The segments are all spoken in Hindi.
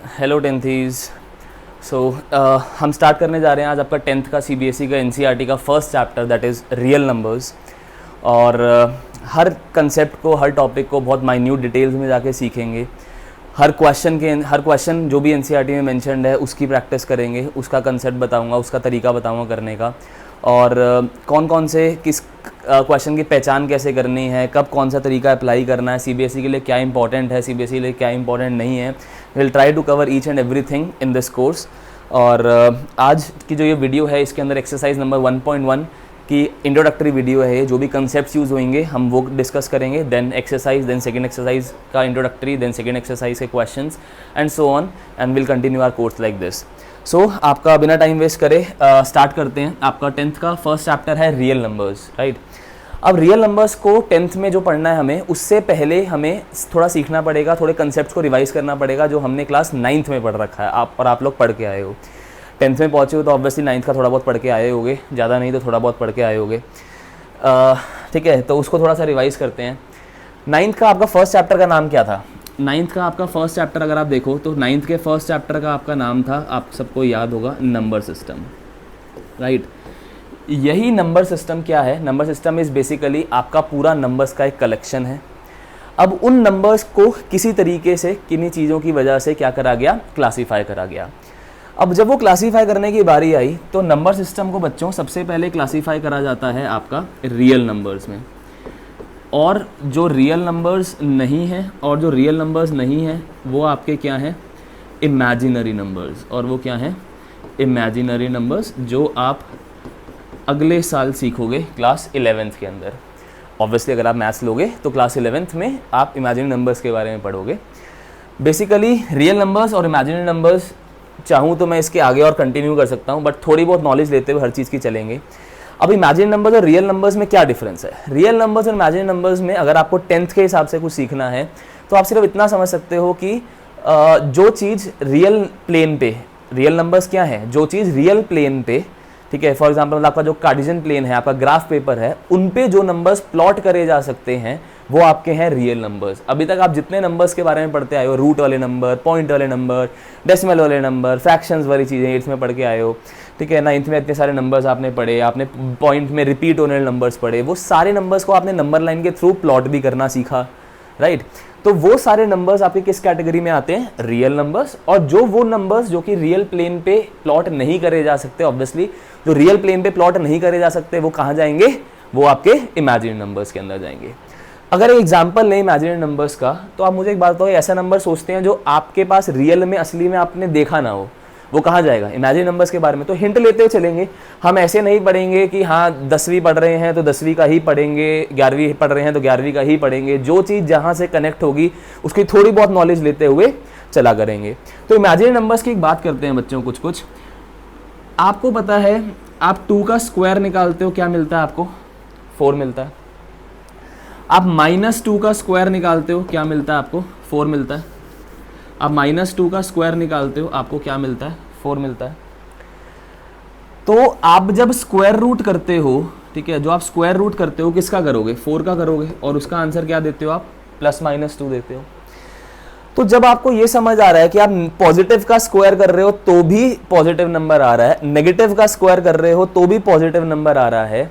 हेलो टेंथीज़। हम स्टार्ट करने जा रहे हैं आज आपका 10th का सीबीएसई का एनसीईआरटी का first chapter that is real numbers. और हर कंसेप्ट को, हर टॉपिक को बहुत माइन्यूट डिटेल्स में जाके सीखेंगे। हर क्वेश्चन जो भी एनसीईआरटी में मेंशन्ड है उसकी प्रैक्टिस करेंगे, उसका कंसेप्ट बताऊंगा, उसका तरीका बताऊंगा करने का, और कौन कौन से किस क्वेश्चन की पहचान कैसे करनी है, कब कौन सा तरीका अप्लाई करना है, सीबीएसई के लिए क्या इंपॉर्टेंट है, सीबीएसई के लिए क्या इंपॉर्टेंट नहीं है। Will try to cover each and everything in this course. और आज की जो ये वीडियो है इसके अंदर एक्सरसाइज नंबर 1.1 की इंट्रोडक्टरी वीडियो है। जो भी कंसेप्ट्स यूज़ होंगे हम वो डिस्कस करेंगे, then exercise, then second exercise का इंट्रोडक्टरी, देन सेकेंड एक्सरसाइज के questions and so on, and will continue our course like this. So आपका बिना टाइम वेस्ट करे स्टार्ट करते हैं। आपका 10th का फर्स्ट चैप्टर है रियल नंबर्स, राइट। अब रियल नंबर्स को 10th में जो पढ़ना है हमें, उससे पहले हमें थोड़ा सीखना पड़ेगा, थोड़े कंसेप्ट्स को रिवाइज करना पड़ेगा जो हमने क्लास 9th में पढ़ रखा है। आप लोग पढ़ के आए हो, 10th में पहुँचे हो तो ऑब्वियसली 9th का थोड़ा बहुत पढ़ के आए होगे, ज़्यादा नहीं तो थोड़ा बहुत पढ़ के आए होगे, ठीक है। तो उसको थोड़ा सा रिवाइज करते हैं। 9th का आपका फर्स्ट चैप्टर का नाम क्या था? 9th का आपका फर्स्ट चैप्टर अगर आप देखो तो 9th के फर्स्ट चैप्टर का आपका नाम था, आप सबको याद होगा, नंबर सिस्टम, राइट। यही नंबर सिस्टम क्या है? नंबर सिस्टम इज़ बेसिकली आपका पूरा नंबर्स का एक कलेक्शन है। अब उन नंबर्स को किसी तरीके से, किन्हीं चीज़ों की वजह से क्या करा गया? क्लासीफाई करा गया। अब जब वो क्लासीफाई करने की बारी आई तो नंबर सिस्टम को बच्चों सबसे पहले क्लासीफाई करा जाता है आपका रियल नंबर्स में, और जो रियल नंबर्स नहीं हैं, और जो रियल नंबर्स नहीं हैं वो आपके क्या हैं? Imaginary numbers. और वो क्या हैं? इमेजिनरी नंबर्स, जो आप अगले साल सीखोगे क्लास 11th के अंदर। ऑब्वियसली अगर आप मैथ्स लोगे तो क्लास 11th में आप इमेजिनरी नंबर्स के बारे में पढ़ोगे। बेसिकली रियल नंबर्स और इमेजिनरी नंबर्स, चाहूँ तो मैं इसके आगे और कंटिन्यू कर सकता हूँ, बट थोड़ी बहुत नॉलेज लेते हुए हर चीज़ की चलेंगे। अब इमेजिनरी नंबर्स और रियल नंबर्स में क्या डिफरेंस है? रियल नंबर्स और इमेजिनरी नंबर्स में अगर आपको 10th के हिसाब से कुछ सीखना है तो आप सिर्फ इतना समझ सकते हो कि जो चीज़ रियल प्लेन पे, रियल नंबर्स क्या है? जो चीज़ रियल प्लेन पे, ठीक है, फॉर एग्जांपल मतलब आपका जो कार्टेशियन प्लेन है, आपका ग्राफ पेपर है, उन पे जो नंबर्स प्लॉट करे जा सकते हैं वो आपके हैं रियल नंबर्स। अभी तक आप जितने नंबर्स के बारे में पढ़ते आए हो, रूट वाले नंबर, पॉइंट वाले नंबर, डेसिमल वाले नंबर, फ्रैक्शंस वाली चीज़ें 8th में पढ़ के आए हो, ठीक है। 9th में इतने सारे नंबर्स आपने पढ़े, आपने पॉइंट में रिपीट होने वाले नंबर्स पढ़े, वो सारे नंबर्स को आपने नंबर लाइन के थ्रू प्लॉट भी करना सीखा, राइट। तो वो सारे नंबर्स आपके किस कैटेगरी में आते हैं? Real numbers. और जो वो नंबर्स जो कि रियल प्लेन पे प्लॉट नहीं करे जा सकते, ऑब्वियसली जो रियल प्लेन पे प्लॉट नहीं करे जा सकते वो कहाँ जाएंगे? वो आपके इमेजिनरी नंबर्स के अंदर जाएंगे। अगर एक एग्जांपल लें इमेजिनरी नंबर्स का, तो आप मुझे एक बात बताओ, ऐसा नंबर सोचते हैं जो आपके पास रियल में, असली में आपने देखा ना हो, वो कहाँ जाएगा? इमेजिनरी नंबर्स के बारे में तो हिंट लेते हुए चलेंगे। हम ऐसे नहीं पढ़ेंगे कि हाँ 10वीं पढ़ रहे हैं तो 10वीं का ही पढ़ेंगे, 11वीं पढ़ रहे हैं तो 11वीं का ही पढ़ेंगे। जो चीज़ जहाँ से कनेक्ट होगी उसकी थोड़ी बहुत नॉलेज लेते हुए चला करेंगे। तो इमेजिनरी नंबर्स की एक बात करते हैं बच्चों, कुछ आपको पता है, आप 2 का स्क्वायर निकालते हो, क्या मिलता है आपको? 4 मिलता है। आप -2 का स्क्वायर निकालते हो, क्या मिलता है आपको? 4 मिलता है। आप -2 का स्क्वायर निकालते हो, आपको क्या मिलता है? 4 मिलता है। तो आप जब स्क्वायर रूट करते हो, ठीक है, जो आप स्क्वायर रूट करते हो किसका करोगे? 4 का करोगे, और उसका आंसर क्या देते हो आप? +-2 देते हो। तो जब आपको ये समझ आ रहा है कि आप पॉजिटिव का स्क्वायर कर रहे हो तो भी पॉजिटिव नंबर आ रहा है, नेगेटिव का स्क्वायर कर रहे हो तो भी पॉजिटिव नंबर आ रहा है,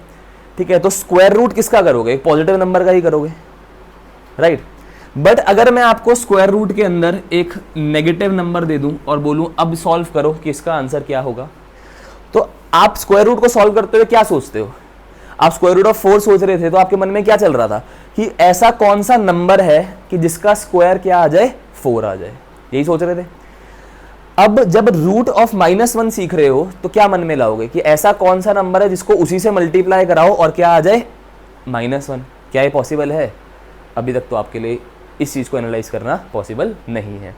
ठीक है, तो स्क्वायर रूट किसका करोगे? पॉजिटिव नंबर का ही करोगे, राइट। बट अगर मैं आपको स्क्वायर रूट के अंदर एक नेगेटिव नंबर दे दूं और बोलूं अब सॉल्व करो कि इसका आंसर क्या होगा, तो आप स्क्वायर रूट को सॉल्व करते हुए क्या सोचते हो? आप स्क्वायर रूट ऑफ 4 सोच रहे थे तो आपके मन में क्या चल रहा था कि ऐसा कौन सा नंबर है कि जिसका स्क्वायर क्या आ जाए? 4 आ जाए, यही सोच रहे थे। अब जब रूट ऑफ -1 सीख रहे हो तो क्या मन में लाओगे कि ऐसा कौन सा नंबर है जिसको उसी से मल्टीप्लाई कराओ और क्या आ जाए? -1। क्या ये पॉसिबल है? अभी तक तो आपके लिए इस चीज़ को एनालाइज करना पॉसिबल नहीं है।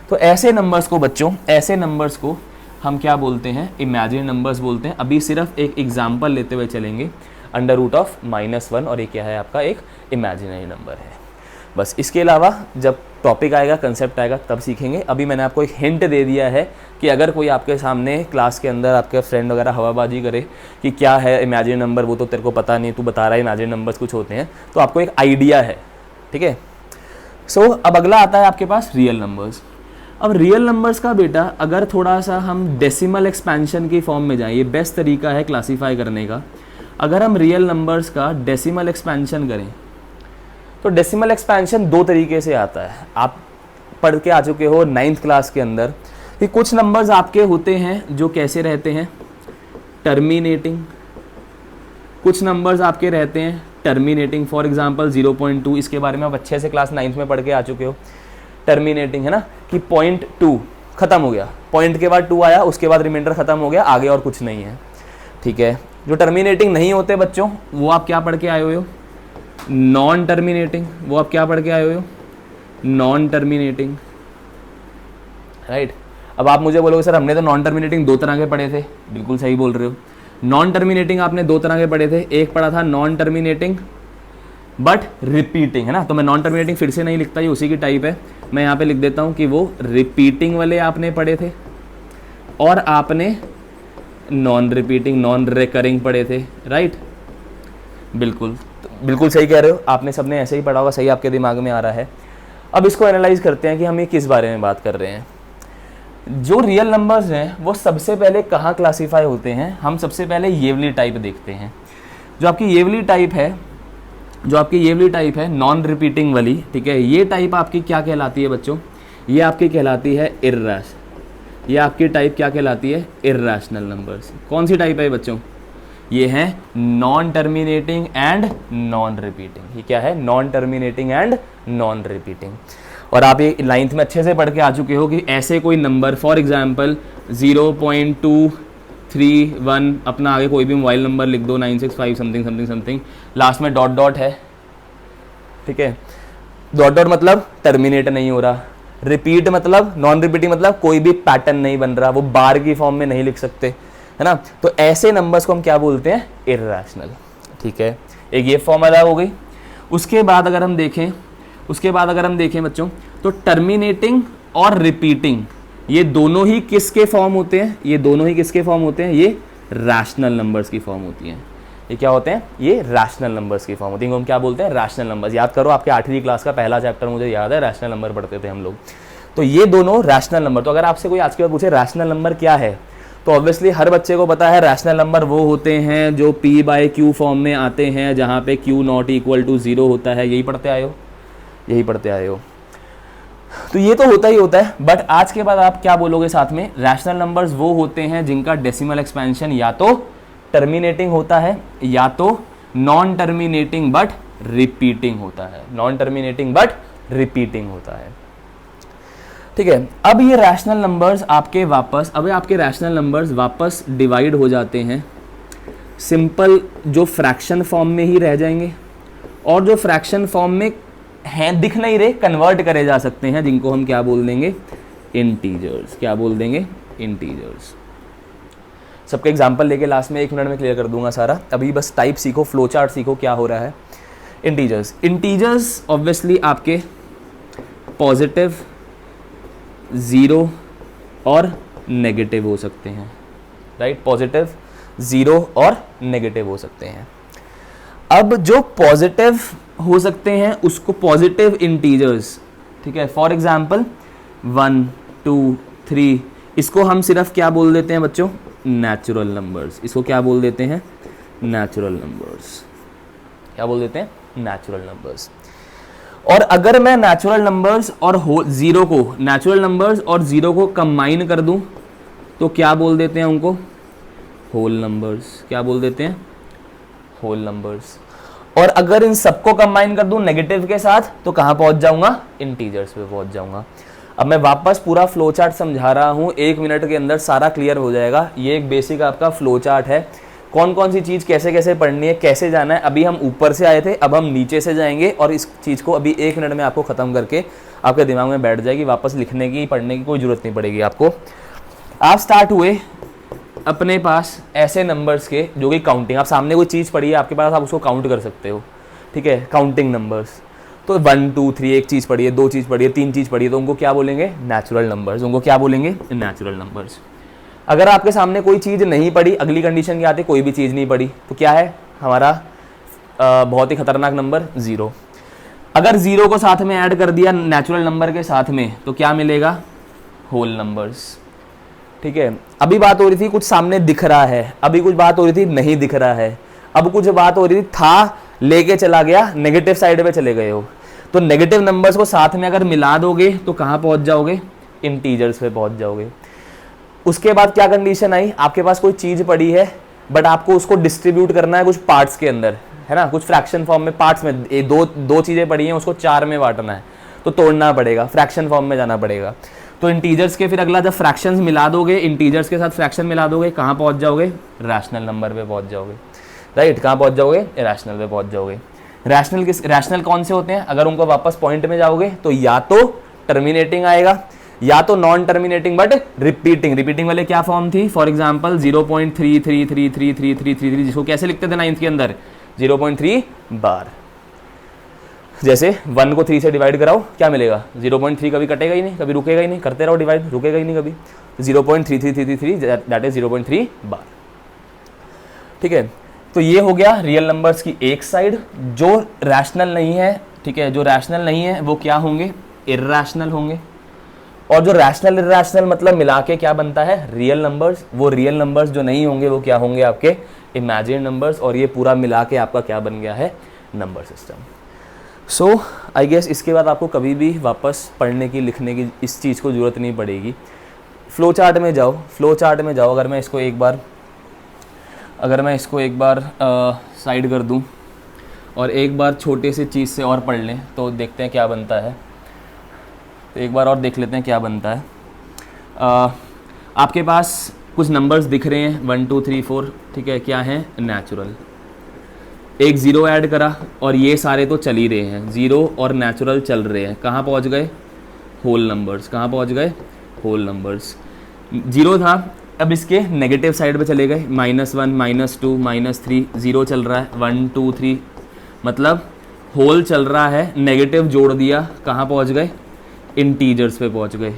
तो ऐसे नंबर्स को बच्चों, ऐसे नंबर्स को हम क्या बोलते हैं? इमेजिनरी नंबर्स बोलते हैं। अभी सिर्फ एक एग्जांपल लेते हुए चलेंगे, √(-1), और ये क्या है आपका? एक इमेजिनरी नंबर है। बस इसके अलावा जब टॉपिक आएगा, कंसेप्ट आएगा, तब सीखेंगे। अभी मैंने आपको एक हिंट दे दिया है कि अगर कोई आपके सामने क्लास के अंदर आपके फ्रेंड वगैरह हवाबाजी करे कि क्या है इमेजिनरी नंबर, वो तो तेरे को पता नहीं, तू बता रहा है इमेजिनरी नंबर्स कुछ होते हैं, तो आपको एक आइडिया है, ठीक है। सो अब अगला आता है आपके पास रियल नंबर्स। अब रियल नंबर्स का बेटा अगर थोड़ा सा हम डेसिमल एक्सपेंशन की फॉर्म में जाएं, ये बेस्ट तरीका है क्लासीफाई करने का। अगर हम रियल नंबर्स का डेसिमल एक्सपेंशन करें तो डेसिमल एक्सपेंशन दो तरीके से आता है। आप पढ़ के आ चुके हो 9th क्लास के अंदर कि कुछ नंबर्स आपके होते हैं जो कैसे रहते हैं, टर्मिनेटिंग। कुछ नंबर्स आपके रहते हैं टर्मिनेटिंग। फॉर एग्जांपल 0.2, इसके बारे में आप अच्छे से क्लास 9th में पढ़ के आ चुके हो। टर्मिनेटिंग है ना, कि 0.2 खत्म हो गया, पॉइंट के बाद 2 आया, उसके बाद रिमाइंडर खत्म हो गया, आगे और कुछ नहीं है। ठीक है, जो टर्मिनेटिंग नहीं होते बच्चों वो आप क्या पढ़ के आए हुए हो, नॉन टर्मिनेटिंग। वो आप क्या पढ़ के आए हुए हो, नॉन टर्मिनेटिंग, राइट। अब आप मुझे बोलोगे सर हमने तो नॉन टर्मिनेटिंग 2 तरह के पढ़े थे। बिल्कुल सही बोल रहे हो, नॉन टर्मिनेटिंग आपने 2 तरह के पढ़े थे। एक पढ़ा था नॉन टर्मिनेटिंग बट रिपीटिंग, है ना। तो मैं नॉन टर्मिनेटिंग फिर से नहीं लिखता, ये उसी की टाइप है। मैं यहाँ पे लिख देता हूँ कि वो रिपीटिंग वाले आपने पढ़े थे और आपने नॉन रिपीटिंग, नॉन रिकरिंग पढ़े थे, राइट। बिल्कुल बिल्कुल सही कह रहे हो, आपने सबने ऐसे ही पढ़ा होगा, सही आपके दिमाग में आ रहा है। अब इसको एनालाइज करते हैं कि हम ये किस बारे में बात कर रहे हैं। जो रियल नंबर्स हैं वो सबसे पहले कहाँ क्लासीफाई होते हैं, हम सबसे पहले येवली टाइप देखते हैं। जो आपकी येवली टाइप है नॉन रिपीटिंग वाली, ठीक है, ये टाइप आपकी क्या कहलाती है बच्चों, ये आपकी कहलाती है ये आपकी टाइप क्या कहलाती है, इर्रेशनल नंबर्स। कौन सी टाइप है बच्चों, ये है non terminating and non repeating. ये क्या है, non terminating and non repeating. और आप ये 9th में अच्छे से पढ़ के आ चुके हो कि ऐसे कोई नंबर, फॉर एग्जाम्पल 0.231, अपना आगे कोई भी मोबाइल नंबर लिख दो, 965 समथिंग समथिंग समथिंग, लास्ट में डॉट डॉट है, ठीक है। डॉट डॉट मतलब टर्मिनेट नहीं हो रहा, रिपीट मतलब नॉन रिपीटिंग मतलब कोई भी पैटर्न नहीं बन रहा, वो बार की फॉर्म में नहीं लिख सकते, है ना। तो ऐसे नंबर्स को हम क्या बोलते हैं, इर्रेशनल, ठीक है। एक ये फॉर्म अलग हो गई। उसके बाद अगर हम देखें बच्चों, तो टर्मिनेटिंग और रिपीटिंग ये दोनों ही किसके फॉर्म होते हैं, ये रैशनल नंबर्स की फॉर्म होती हैं। ये क्या होते हैं, ये रैशनल नंबर्स की फॉर्म होती है। इनको हम क्या बोलते हैं, रैशनल नंबर्स। याद करो, आपके 8वीं क्लास का पहला चैप्टर मुझे याद है, रैशनल नंबर पढ़ते थे हम लोग। तो ये दोनों रैशनल नंबर। तो अगर आपसे कोई आज के बाद पूछे रैशनल नंबर क्या है, तो ऑब्वियसली हर बच्चे को पता है रैशनल नंबर वो होते हैं जो P/Q फॉर्म में आते हैं, जहाँ पे Q नॉट इक्वल टू 0 होता है। यही पढ़ते आए हो। तो ये तो होता ही होता है। बट आज के बाद आप क्या बोलोगे साथ में, रैशनल नंबर्स वो होते हैं जिनका डेसिमल एक्सपेंशन या तो टर्मिनेटिंग होता है या तो नॉन टर्मिनेटिंग बट रिपीटिंग होता है। ठीक है। अब ये रैशनल नंबर्स आपके रैशनल नंबर्स वापस डिवाइड हो जाते हैं, सिंपल जो फ्रैक्शन फॉर्म में ही रह जाएंगे, और जो फ्रैक्शन फॉर्म में हैं दिख नहीं रहे, कन्वर्ट करे जा सकते हैं, जिनको हम क्या बोल देंगे, इंटीजर्स। क्या बोल देंगे, इंटीजर्स। सबके एग्जांपल लेके लास्ट में 1 मिनट में क्लियर कर दूंगा सारा। अभी बस टाइप सीखो, फ्लो चार्ट सीखो, क्या हो रहा है। इंटीजर्स ऑब्वियसली आपके पॉजिटिव, 0 और नेगेटिव हो सकते हैं, राइट। पॉजिटिव, 0 और नेगेटिव हो सकते हैं। अब जो पॉजिटिव हो सकते हैं उसको पॉजिटिव इंटीजर्स, ठीक है, फॉर एग्जांपल 1, 2, 3, इसको हम सिर्फ क्या बोल देते हैं बच्चों, नेचुरल नंबर्स। इसको क्या बोल देते हैं, नेचुरल नंबर्स। क्या बोल देते हैं, नेचुरल नंबर्स। और अगर मैं नेचुरल नंबर्स और 0 को कंबाइन कर दूं तो क्या बोल देते हैं उनको, होल नंबर्स। क्या बोल देते हैं, होल नंबर्स। और अगर इन सबको कंबाइन कर दूं नेगेटिव के साथ तो कहां पहुंच जाऊंगा, इंटीजर्स पे पहुंच जाऊंगा। अब मैं वापस पूरा फ्लो चार्ट समझा रहा हूं, 1 मिनट के अंदर सारा क्लियर हो जाएगा। ये एक बेसिक आपका फ्लो चार्ट है, कौन कौन सी चीज़ कैसे कैसे पढ़नी है, कैसे जाना है। अभी हम ऊपर से आए थे, अब हम नीचे से जाएंगे, और इस चीज़ को अभी 1 मिनट में आपको ख़त्म करके आपके दिमाग में बैठ जाएगी। वापस लिखने की, पढ़ने की कोई ज़रूरत नहीं पड़ेगी आपको। आप स्टार्ट हुए अपने पास ऐसे नंबर्स के जो कि काउंटिंग, आप सामने कोई चीज़ पढ़ी है आपके पास, आप उसको काउंट कर सकते हो, ठीक है, काउंटिंग नंबर्स। तो 1, 2, 3 एक चीज़ पढ़ी है, 2 चीज़ पढ़ी है, 3 चीज़ पढ़ी है, तो उनको क्या बोलेंगे, नेचुरल नंबर्स। उनको क्या बोलेंगे, नेचुरल नंबर्स। अगर आपके सामने कोई चीज़ नहीं पढ़ी, अगली कंडीशन क्या आती है, कोई भी चीज़ नहीं पढ़ी, तो क्या है हमारा बहुत ही खतरनाक नंबर, 0। अगर 0 को साथ में ऐड कर दिया नेचुरल नंबर के साथ में तो क्या मिलेगा, होल नंबर्स। ठीक है, अभी बात हो रही थी कुछ सामने दिख रहा है, अभी कुछ बात हो रही थी नहीं दिख रहा है, अब कुछ बात हो रही थी था लेके चला गया, नेगेटिव साइड पे चले गए हो। तो नेगेटिव नंबर्स को साथ में अगर मिला दोगे तो कहाँ पहुंच जाओगे, इंटीजर्स पे पहुंच जाओगे। उसके बाद क्या कंडीशन आई, आपके पास कोई चीज पड़ी है बट आपको उसको डिस्ट्रीब्यूट करना है कुछ पार्ट्स के अंदर, है ना, कुछ फ्रैक्शन फॉर्म में, पार्ट्स में, दो चीजें पड़ी हैं, उसको 4 में बांटना है, तो तोड़ना पड़ेगा, फ्रैक्शन फॉर्म में जाना पड़ेगा। तो इंटीजर्स के फिर अगला जब फ्रैक्शंस मिला दोगे, इंटीजर्स के साथ फ्रैक्शन मिला दोगे, कहाँ पहुंच जाओगे, रैशनल नंबर पे पहुंच जाओगे। राइट, कहाँ पहुंच जाओगे, रैशनल पे पहुंच जाओगे। रैशनल कौन से होते हैं, अगर उनको वापस पॉइंट में जाओगे तो या तो टर्मिनेटिंग आएगा या तो नॉन टर्मिनेटिंग बट रिपीटिंग वाले क्या फॉर्म थी, फॉर एग्जांपल 0.33333333 जिसको कैसे लिखते थे 9th के अंदर, 0.3 बार। जैसे 1 को 3 से डिवाइड कराओ क्या मिलेगा, 0.3 कभी कटेगा ही नहीं, कभी रुकेगा ही नहीं, करते रहो डिवाइड, रुकेगा ही नहीं कभी, 0.33333 दैट इज 0.3 बार। ठीक है, तो ये हो गया रियल नंबर्स की एक साइड। जो रैशनल नहीं है, ठीक है, जो रैशनल नहीं है वो क्या होंगे, इर्रैशनल होंगे। और जो रैशनल इर्रैशनल मतलब मिला के क्या बनता है, रियल नंबर्स। वो रियल नंबर्स जो नहीं होंगे वो क्या होंगे, आपके इमेजिन नंबर्स। और ये पूरा मिला के आपका क्या बन गया है, number system. So I guess इसके बाद आपको कभी भी वापस पढ़ने की, लिखने की इस चीज़ को ज़रूरत नहीं पड़ेगी। फ्लो चार्ट में जाओ, फ्लो चार्ट में जाओ। अगर मैं इसको एक बार साइड कर दूं और एक बार छोटे से चीज़ से और पढ़ लें तो देखते हैं क्या बनता है। तो एक बार और देख लेते हैं क्या बनता है। आपके पास कुछ नंबर्स दिख रहे हैं 1 2 3 4, ठीक है, क्या है, नेचुरल। एक ज़ीरो ऐड करा और ये सारे तो चल ही रहे हैं, ज़ीरो और नेचुरल चल रहे हैं, कहाँ पहुँच गए, होल नंबर्स। कहाँ पहुँच गए, होल नंबर्स। ज़ीरो था, अब इसके नेगेटिव साइड पे चले गए, -1 -2 -3, ज़ीरो चल रहा है, 1 2 3, मतलब होल चल रहा है, नेगेटिव जोड़ दिया, कहाँ पहुँच गए, इंटीजर्स पे पहुँच गए।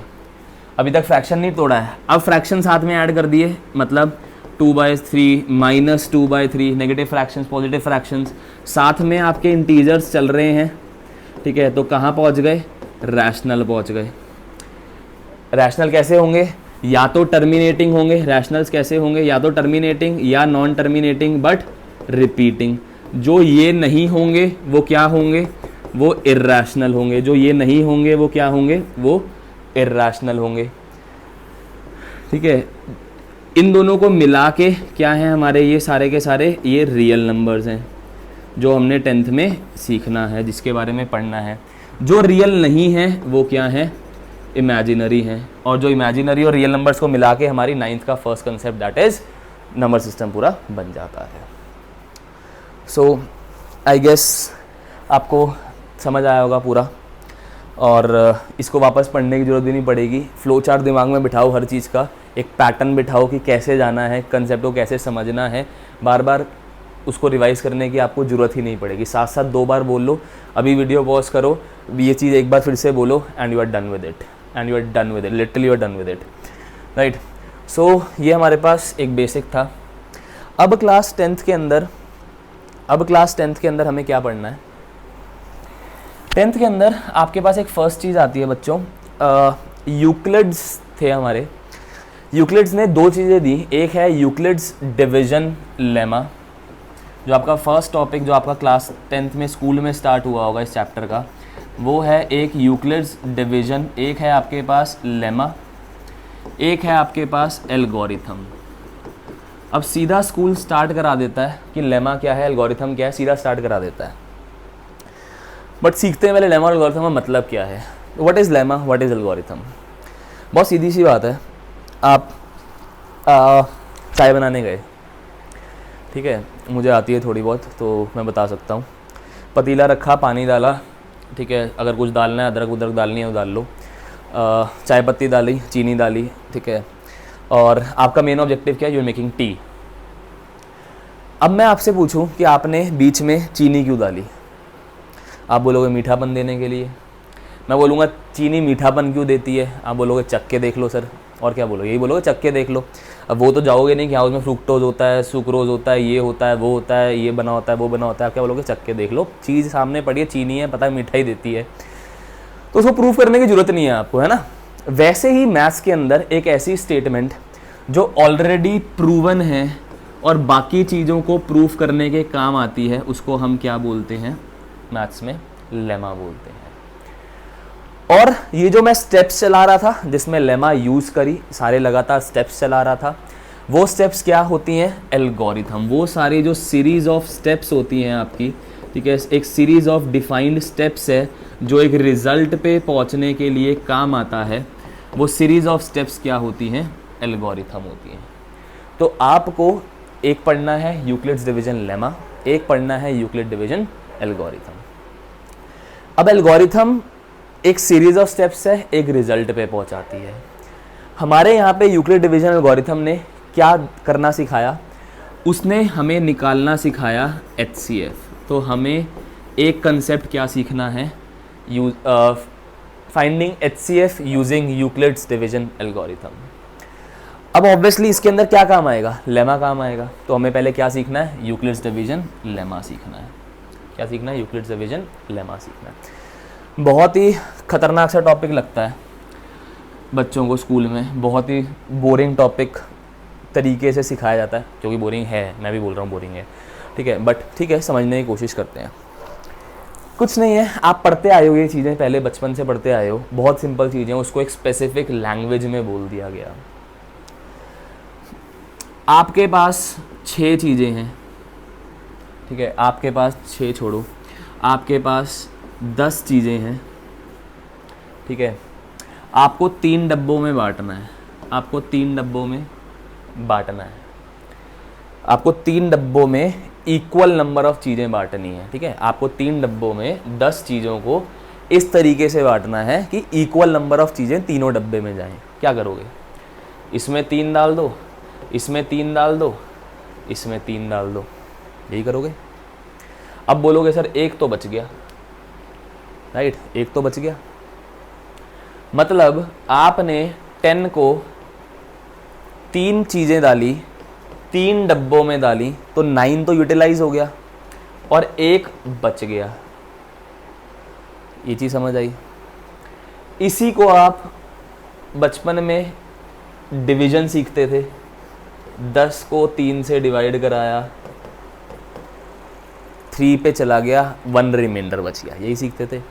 अभी तक फ्रैक्शन नहीं तोड़ा है, अब फ्रैक्शन साथ में ऐड कर दिए, मतलब 2/3 -2/3, नेगेटिव फ्रैक्शंस, पॉजिटिव फ्रैक्शंस, साथ में आपके इंटीजर्स चल रहे हैं। ठीक है, तो कहाँ पहुँच गए, रैशनल पहुँच गए। रैशनल कैसे होंगे, या तो टर्मिनेटिंग होंगे। रैशनल्स कैसे होंगे, या तो टर्मिनेटिंग या नॉन टर्मिनेटिंग बट रिपीटिंग। जो ये नहीं होंगे वो क्या होंगे, वो इर्रैशनल होंगे। जो ये नहीं होंगे वो क्या होंगे, वो इर्रैशनल होंगे। ठीक है, इन दोनों को मिला के क्या है हमारे, ये सारे के सारे ये रियल नंबर्स हैं जो हमने 10th में सीखना है, जिसके बारे में पढ़ना है। जो रियल नहीं है वो क्या है, इमेजिनरी हैं। और जो इमेजिनरी और रियल नंबर्स को मिला के हमारी 9th का first concept that is number system पूरा बन जाता है। सो आई गेस आपको समझ आया होगा पूरा, और इसको वापस पढ़ने की ज़रूरत भी नहीं पड़ेगी। फ्लो चार्ट दिमाग में बिठाओ, हर चीज़ का एक पैटर्न बिठाओ कि कैसे जाना है, कंसेप्ट को कैसे समझना है। बार बार उसको रिवाइज करने की आपको ज़रूरत ही नहीं पड़ेगी, साथ साथ 2 बार बोल लो। अभी वीडियो पॉज करो, ये चीज़ एक बार फिर से बोलो and you are done with it, literally you are done with it, right. So ये हमारे पास एक बेसिक था। अब क्लास 10th के अंदर हमें क्या पढ़ना है। 10th के अंदर आपके पास एक फर्स्ट चीज़ आती है बच्चों, यूक्लिड्स थे हमारे। यूक्लिड्स ने 2 चीज़ें दी, एक है यूक्लिड्स डिवीजन लेमा, जो आपका फर्स्ट टॉपिक जो आपका क्लास 10th में स्कूल में स्टार्ट हुआ होगा इस चैप्टर का, वो है एक यूक्लिड्स डिवीजन, एक है आपके पास लेमा, एक है आपके पास एल्गोरिथम। अब सीधा स्कूल स्टार्ट करा देता है कि लेमा क्या है, एल्गोरिथम क्या है, सीधा स्टार्ट करा देता है। बट सीखते हैं पहले लेमा और एल्गोरिथम का मतलब क्या है, what is lemma, what is algorithm. बहुत सीधी सी बात है, आप चाय बनाने गए, ठीक है, मुझे आती है थोड़ी बहुत तो मैं बता सकता हूँ। पतीला रखा, पानी डाला, ठीक है, अगर कुछ डालना है, अदरक उदरक डालनी है वो डाल लो, चाय पत्ती डाली, चीनी डाली, ठीक है, और आपका मेन ऑब्जेक्टिव क्या है, यू आर मेकिंग टी। अब मैं आपसे पूछूं कि आपने बीच में चीनी क्यों डाली, आप बोलोगे मीठापन देने के लिए। मैं बोलूँगा चीनी मीठापन क्यों देती है, आप बोलोगे चख के देख लो सर, और क्या बोलोगे, यही बोलोगे चख के देख लो। अब वो तो जाओगे नहीं कि हाँ उसमें फ्रुक्टोज होता है, सुक्रोज होता है, ये होता है, वो होता है, ये बना होता है, वो बना होता है, आप क्या बोलोगे, चख के देख लो, चीज़ सामने पड़ी है, चीनी है, पता है मिठाई देती है, तो उसको प्रूफ करने की ज़रूरत नहीं है आपको, है ना। वैसे ही मैथ्स के अंदर एक ऐसी स्टेटमेंट जो ऑलरेडी प्रूवन है और बाकी चीज़ों को प्रूफ करने के काम आती है, उसको हम क्या बोलते हैं मैथ्स में? लेमा बोलते हैं। और ये जो मैं स्टेप्स चला रहा था, जिसमें लेमा यूज़ करी, सारे लगातार स्टेप्स चला रहा था, वो स्टेप्स क्या होती हैं? एल्गोरिथम। वो सारी जो सीरीज़ ऑफ स्टेप्स होती हैं आपकी, ठीक है, एक सीरीज़ ऑफ डिफाइंड स्टेप्स है जो एक रिज़ल्ट पे पहुंचने के लिए काम आता है, वो सीरीज़ ऑफ स्टेप्स क्या होती हैं? एल्गोरिथम होती हैं। तो आपको एक पढ़ना है यूक्लिड्स डिवीजन लेमा, एक पढ़ना है यूक्लिड डिवीजन एल्गोरिथम। अब एल्गोरिथम एक सीरीज ऑफ स्टेप्स है, एक रिजल्ट पे पहुंचाती है। हमारे यहाँ पे यूक्लिड डिवीजन एल्गोरिथम ने क्या करना सिखाया? उसने हमें निकालना सिखाया HCF। तो हमें एक कंसेप्ट क्या सीखना है? Finding HCF using Euclid's division algorithm. अब ऑब्वियसली इसके अंदर क्या काम आएगा? लेमा काम आएगा। तो हमें पहले क्या सीखना है? यूक्लिड्स डिवीजन लेमा सीखना है। क्या सीखना है? यूक्लिड्स डिवीजन लेमा सीखना है। बहुत ही खतरनाक सा टॉपिक लगता है बच्चों को स्कूल में, बहुत ही बोरिंग टॉपिक तरीके से सिखाया जाता है, क्योंकि बोरिंग है, मैं भी बोल रहा हूँ बोरिंग है, ठीक है, बट ठीक है, समझने की कोशिश करते हैं। कुछ नहीं है, आप पढ़ते आए हो ये चीज़ें, पहले बचपन से पढ़ते आए हो, बहुत सिंपल चीज़ें, उसको एक स्पेसिफिक लैंग्वेज में बोल दिया गया। आपके पास 6 चीज़ें हैं, ठीक है, आपके पास 6 छोड़ो, आपके पास 10 चीज़ें हैं, ठीक है, आपको 3 डब्बों में बांटना है, आपको 3 डब्बों में बांटना है, आपको 3 डब्बों में इक्वल नंबर ऑफ चीज़ें बांटनी है, ठीक है, आपको 3 डब्बों में 10 चीज़ों को इस तरीके से बांटना है कि इक्वल नंबर ऑफ चीज़ें तीनों डब्बे में जाएं। क्या करोगे? इसमें 3 डाल दो, इसमें 3 डाल दो, इसमें 3 डाल दो, यही करोगे। अब बोलोगे सर एक तो बच गया, राइट, एक तो बच गया, मतलब आपने 10 को 3 चीज़ें डाली, 3 डब्बों में डाली, तो 9 तो यूटिलाइज हो गया और एक बच गया। ये चीज़ समझ आई? इसी को आप बचपन में डिवीजन सीखते थे, 10 को 3 से डिवाइड कराया, 3 पे चला गया, 1 रिमाइंडर बच गया, यही सीखते थे।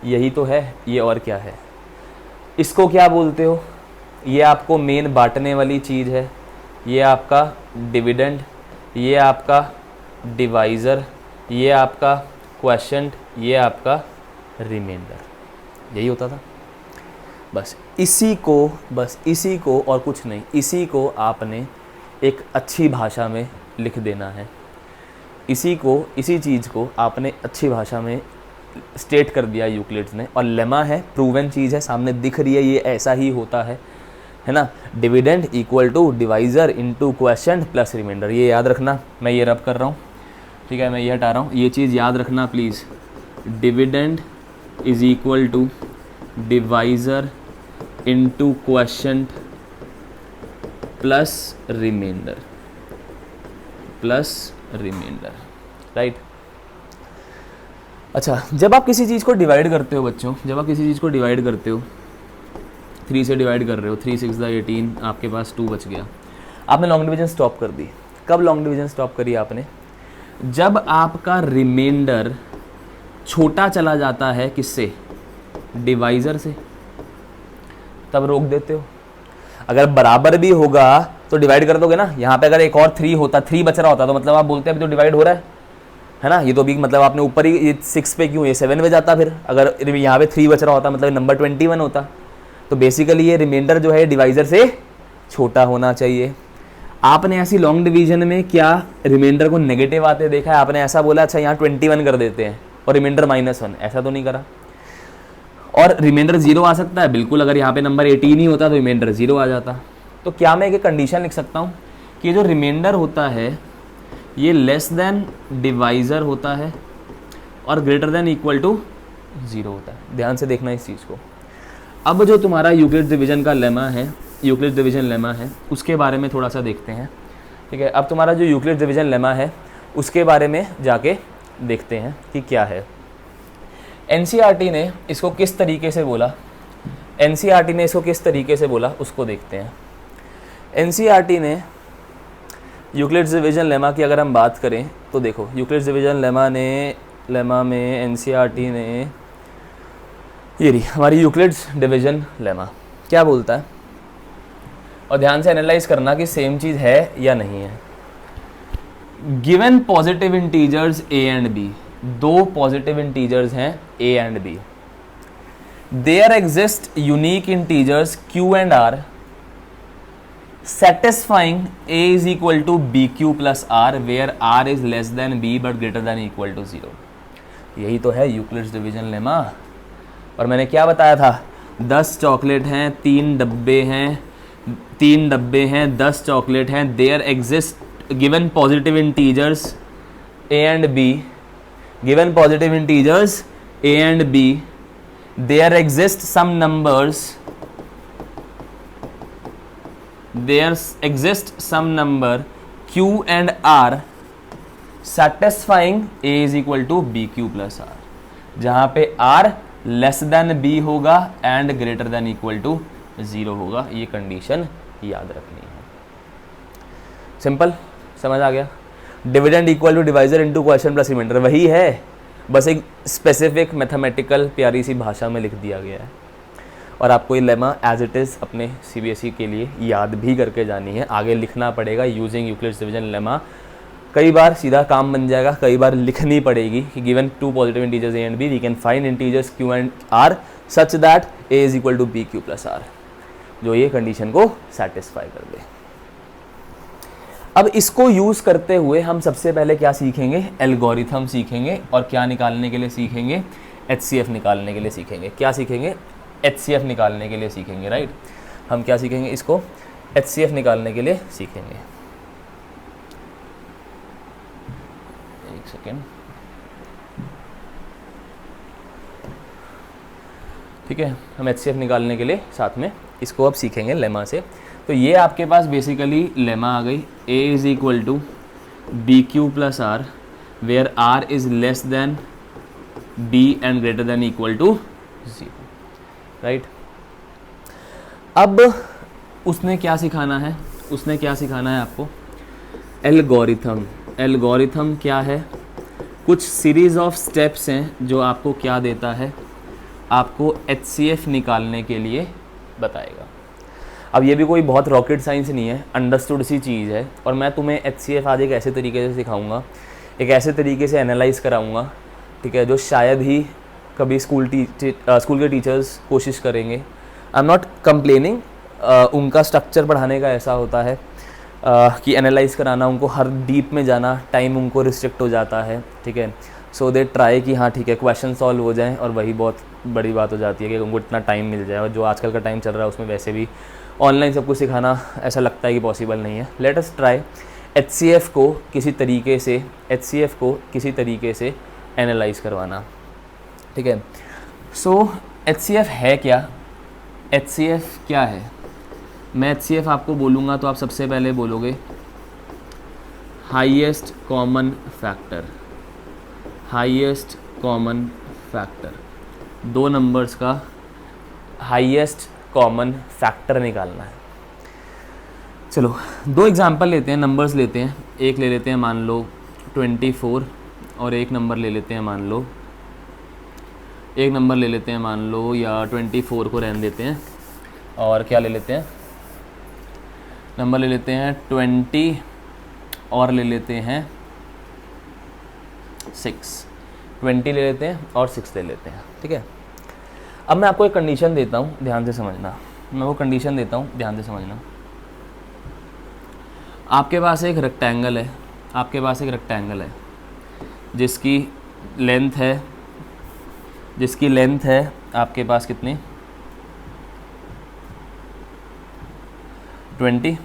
यही तो है, ये और क्या है? इसको क्या बोलते हो? ये आपको मेन बांटने वाली चीज़ है, ये आपका डिविडेंड, ये आपका डिवाइज़र, ये आपका क्वोशिएंट, ये आपका रिमाइंडर, यही होता था। बस इसी को और कुछ नहीं, इसी को आपने एक अच्छी भाषा में लिख देना है, इसी चीज़ को आपने अच्छी भाषा में स्टेट कर दिया यूक्लिड्स ने। और लेमा है, प्रूवन चीज़ है, सामने दिख रही है, ये ऐसा ही होता है ना। Dividend equal to divisor into quotient plus remainder, ये याद रखना। मैं ये रब कर रहा हूँ, ठीक है, मैं ये हटा रहा हूँ, ये चीज़ याद रखना please. Dividend is equal to divisor into quotient plus remainder, right. अच्छा, जब आप किसी चीज़ को डिवाइड करते हो बच्चों, जब आप किसी चीज़ को डिवाइड करते हो, 3 से डिवाइड कर रहे हो, 3 6 18, आपके पास 2 बच गया, आपने लॉन्ग डिवीजन स्टॉप कर दी। कब लॉन्ग डिवीजन स्टॉप करी आपने? जब आपका रिमाइंडर छोटा चला जाता है, किससे? डिवाइज़र से, तब रोक देते हो। अगर बराबर भी होगा तो डिवाइड कर दोगे ना। यहाँ पे अगर एक और 3 होता, 3 बच रहा होता, तो मतलब आप बोलते हैं अभी तो डिवाइड हो रहा है ना। ये तो अभी मतलब आपने ऊपर ही, ये 6 पे क्यों, ये 7 में जाता। फिर अगर यहाँ पे 3 बच रहा होता, मतलब नंबर 21 होता। तो बेसिकली ये रिमाइंडर जो है डिवाइज़र से छोटा होना चाहिए। आपने ऐसी लॉन्ग डिवीजन में क्या रिमाइंडर को नेगेटिव आते देखा है? आपने ऐसा बोला अच्छा यहाँ 21 कर देते हैं और रिमाइंडर -1, ऐसा तो नहीं करा। और रिमाइंडर 0 आ सकता है, बिल्कुल। अगर यहाँ पे नंबर 18 ही होता तो रिमाइंडर 0 आ जाता। तो क्या मैं एक कंडीशन लिख सकता हूँ कि जो रिमाइंडर होता है ये लेस देन डिवाइज़र होता है और ग्रेटर देन इक्वल टू 0 होता है। ध्यान से देखना इस चीज़ को। अब जो तुम्हारा यूक्लिड डिवीजन का लेमा है, यूक्लिड डिवीजन लेमा है, उसके बारे में थोड़ा सा देखते हैं, ठीक है। अब तुम्हारा जो यूक्लिड डिवीजन लेमा है उसके बारे में जाके देखते हैं कि क्या है। एनसीईआरटी ने इसको किस तरीके से बोला? एनसीईआरटी ने इसको किस तरीके से बोला उसको देखते हैं। एनसीईआरटी ने यूक्लिड्स डिवीजन लेमा की अगर हम बात करें तो देखो, यूक्लिड्स डिवीजन लेमा में एनसीईआरटी ने ये रही हमारी यूक्लिड्स डिवीजन लेमा क्या बोलता है, और ध्यान से एनालाइज करना कि सेम चीज़ है या नहीं है। Given positive integers a and b, दो पॉजिटिव इंटीजर्स हैं a and b, there exist unique integers q and r satisfying a is equal to bq plus r where r is less than b but greater than equal to 0। यही तो है यूक्लिड्स डिवीजन लेमा। और मैंने क्या बताया था, 10 चॉकलेट हैं, 3 डब्बे हैं, 10 चॉकलेट हैं, there exist given positive integers a and b, given positive integers a and b, there exist some numbers, there exist some number q and r satisfying a is equal to bq plus r, जहाँ पे r लेस देन b होगा and greater than equal to 0 होगा। ये कंडीशन याद रखनी है। सिंपल, समझ आ गया। Dividend equal to divisor into question plus remainder, वही है, बस एक स्पेसिफिक मैथमेटिकल प्यारी सी भाषा में लिख दिया गया है। और आपको ये लेमा एज इट इज़ अपने सीबीएसई के लिए याद भी करके जानी है, आगे लिखना पड़ेगा यूजिंग यूक्लिड्स डिवीजन लेमा। कई बार सीधा काम बन जाएगा, कई बार लिखनी पड़ेगी कि given two positive integers a and b, we can find integers q and r such that a is equal to bq plus r, जो ये कंडीशन को सेटिस्फाई कर दे। अब इसको यूज करते हुए हम सबसे पहले क्या सीखेंगे, एल्गोरिथम सीखेंगे, और क्या निकालने के लिए सीखेंगे, HCF निकालने के लिए सीखेंगे। क्या सीखेंगे, HCF निकालने के लिए सीखेंगे, राइट। हम क्या सीखेंगे, इसको HCF निकालने के लिए सीखेंगे। एक सेकेंड, ठीक है, हम HCF निकालने के लिए साथ में इसको अब सीखेंगे लेमा से। तो ये आपके पास बेसिकली लेमा आ गई, a is equal to b q plus r where r is less than b and greater than equal to 0, right. अब उसने क्या सिखाना है, उसने क्या सिखाना है आपको, एल्गोरिथम। एल्गोरिथम क्या है, कुछ सीरीज ऑफ स्टेप्स हैं जो आपको क्या देता है, आपको HCF निकालने के लिए बताएगा। अब ये भी कोई बहुत रॉकेट साइंस नहीं है, अंडरस्टूड सी चीज़ है। और मैं तुम्हें HCF आज एक ऐसे तरीके से सिखाऊंगा, एक ऐसे तरीके से एनालाइज कराऊंगा, ठीक है, जो शायद ही कभी स्कूल के टीचर्स कोशिश करेंगे। आई एम नॉट कंप्लेनिंग, उनका स्ट्रक्चर पढ़ाने का ऐसा होता है कि एनालाइज कराना, उनको हर डीप में जाना, टाइम उनको रिस्ट्रिक्ट हो जाता है, ठीक है। सो दे ट्राई कि हाँ ठीक है क्वेश्चन सॉल्व हो जाएं, और वही बहुत बड़ी बात हो जाती है कि उनको इतना टाइम मिल जाए। और जो आजकल का टाइम चल रहा है उसमें वैसे भी ऑनलाइन सब कुछ सिखाना ऐसा लगता है कि पॉसिबल नहीं है। लेट अस ट्राई HCF को किसी तरीके से एनालाइज करवाना, ठीक है। सो HCF है क्या, HCF क्या है, मैं HCF आपको बोलूँगा तो आप सबसे पहले बोलोगे highest common factor. Highest common factor, दो नंबर्स का हाईएस्ट कॉमन फैक्टर निकालना है। चलो दो एग्जांपल लेते हैं, नंबर्स लेते हैं। एक ले लेते हैं मान लो 24, और एक नंबर ले लेते हैं मान लो, या 24 को रहने देते हैं, और क्या ले लेते हैं, नंबर ले लेते हैं 20 और ले लेते हैं 6। 20 ले लेते हैं और 6 ले लेते हैं, ठीक है। अब मैं आपको एक कंडीशन देता हूँ, ध्यान से समझना। मैं वो कंडीशन देता हूँ, ध्यान से समझना। आपके पास एक रेक्टेंगल है, जिसकी लेंथ है आपके पास कितनी, 20,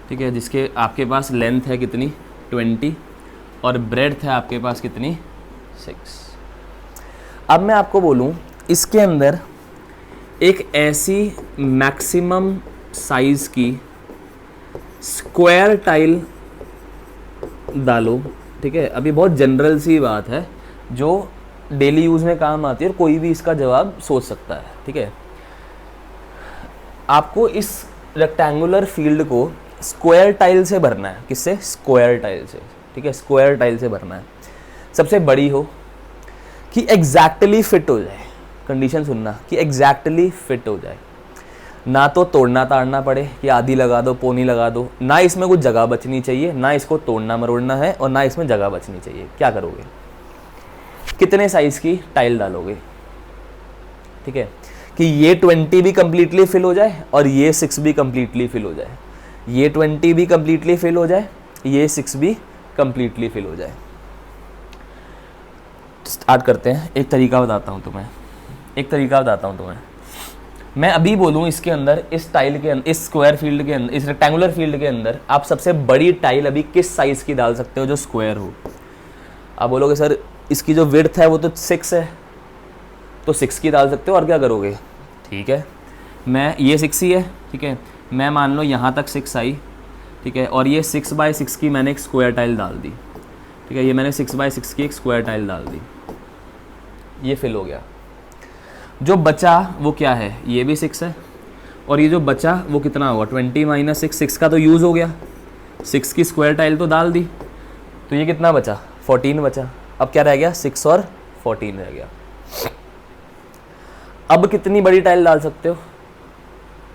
ठीक है। जिसके आपके पास लेंथ है कितनी, 20, और ब्रेड्थ है आपके पास कितनी, 6। अब मैं आपको बोलूँ इसके अंदर एक ऐसी मैक्सिमम साइज़ की स्क्वायर टाइल डालो, ठीक है। अभी बहुत जनरल सी बात है जो डेली यूज़ में काम आती है और कोई भी इसका जवाब सोच सकता है, ठीक है। आपको इस रेक्टेंगुलर फील्ड को स्क्वायर टाइल से भरना है। किससे? स्क्वायर टाइल से, ठीक है, स्क्वायर टाइल से भरना है। सबसे बड़ी हो कि एग्जैक्टली फिट हो जाए, कंडीशन सुनना, कि एग्जैक्टली फिट हो जाए, ना तो तोड़ना ताड़ना पड़े कि आधी लगा दो पौनी लगा दो, ना इसमें कुछ जगह बचनी चाहिए, ना इसको तोड़ना मरोड़ना है और ना इसमें जगह बचनी चाहिए। क्या करोगे? कितने साइज की टाइल डालोगे? ठीक है, कि ये 20 भी कंप्लीटली फिल हो जाए और ये 6 भी कंप्लीटली फिल हो जाए, ये 20 भी कंप्लीटली फिल हो जाए, ये 6 भी कंप्लीटली फिल हो जाए। स्टार्ट करते हैं। एक तरीका बताता हूँ तुम्हें, मैं अभी बोलूँ इसके अंदर, इस टाइल के अंदर, इस स्क्वायर फील्ड के अंदर, इस रेक्टेंगुलर फील्ड के अंदर आप सबसे बड़ी टाइल अभी किस साइज की डाल सकते हो जो स्क्वायर हो? आप बोलोगे सर इसकी जो विड्थ है वो तो 6 है, तो 6 की डाल सकते हो, और क्या करोगे? ठीक है, मैं ये 6 ही है, ठीक है, मैं मान लो यहाँ तक 6 आई, ठीक है, और ये 6x6 की मैंने एक स्क्वायर टाइल डाल दी, ठीक है, ये मैंने 6x6 की एक स्क्वायर टाइल डाल दी, ये फिल हो गया। जो बचा वो क्या है? ये भी 6 है, और ये जो बचा वो कितना होगा? 20 - 6, 6 का तो यूज़ हो गया, 6 की स्क्वायर टाइल तो डाल दी, तो ये कितना बचा? 14 बचा। अब क्या रह गया? 6 और 14 रह गया। अब कितनी बड़ी टाइल डाल सकते हो?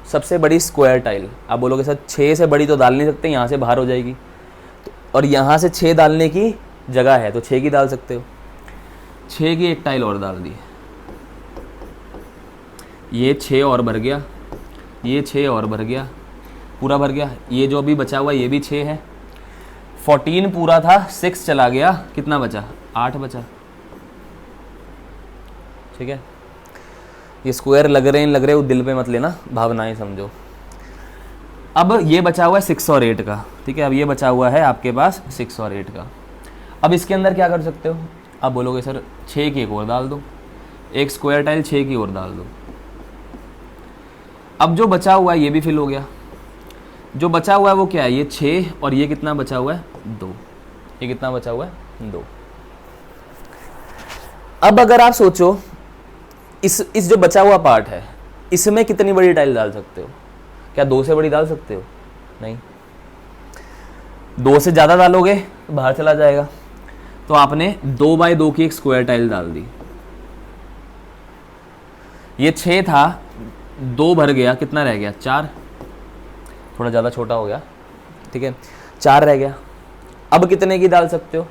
सबसे बड़ी स्क्वायर टाइल। आप बोलोगे सर 6 से बड़ी तो डाल नहीं सकते, यहाँ से बाहर हो जाएगी, और यहाँ से 6 डालने की जगह है तो 6 की डाल सकते हो। 6 की एक टाइल और डाल दी, ये 6 और भर गया, ये 6 और भर गया, पूरा भर गया। ये जो अभी बचा हुआ ये भी 6 है, 14 पूरा था, 6 चला गया, कितना बचा? 8 बचा। ठीक है, ये स्क्वायर लग रहे हो दिल पे मत लेना, भावनाएं समझो। अब ये बचा हुआ है 6 और 8 का, ठीक है, अब ये बचा हुआ है आपके पास 6 और 8 का। अब इसके अंदर क्या कर सकते हो? आप बोलोगे सर 6 की एक और डाल दो, एक स्क्वायर टाइल 6 की और डाल दो। अब जो बचा हुआ है ये भी फिल हो गया। जो बचा हुआ है वो क्या है? ये 6 और ये कितना बचा हुआ है? 2। ये कितना बचा हुआ है? 2। अब अगर आप सोचो इस जो बचा हुआ पार्ट है इसमें कितनी बड़ी टाइल डाल सकते हो? क्या 2 से बड़ी डाल सकते हो? नहीं, 2 से ज़्यादा डालोगे तो बाहर चला जाएगा। तो आपने 2x2 की एक स्क्वायर टाइल डाल दी। ये 6 था, 2 भर गया, कितना रह गया? 4। थोड़ा ज़्यादा छोटा हो गया, ठीक है, 4 रह गया। अब कितने की डाल सकते हो?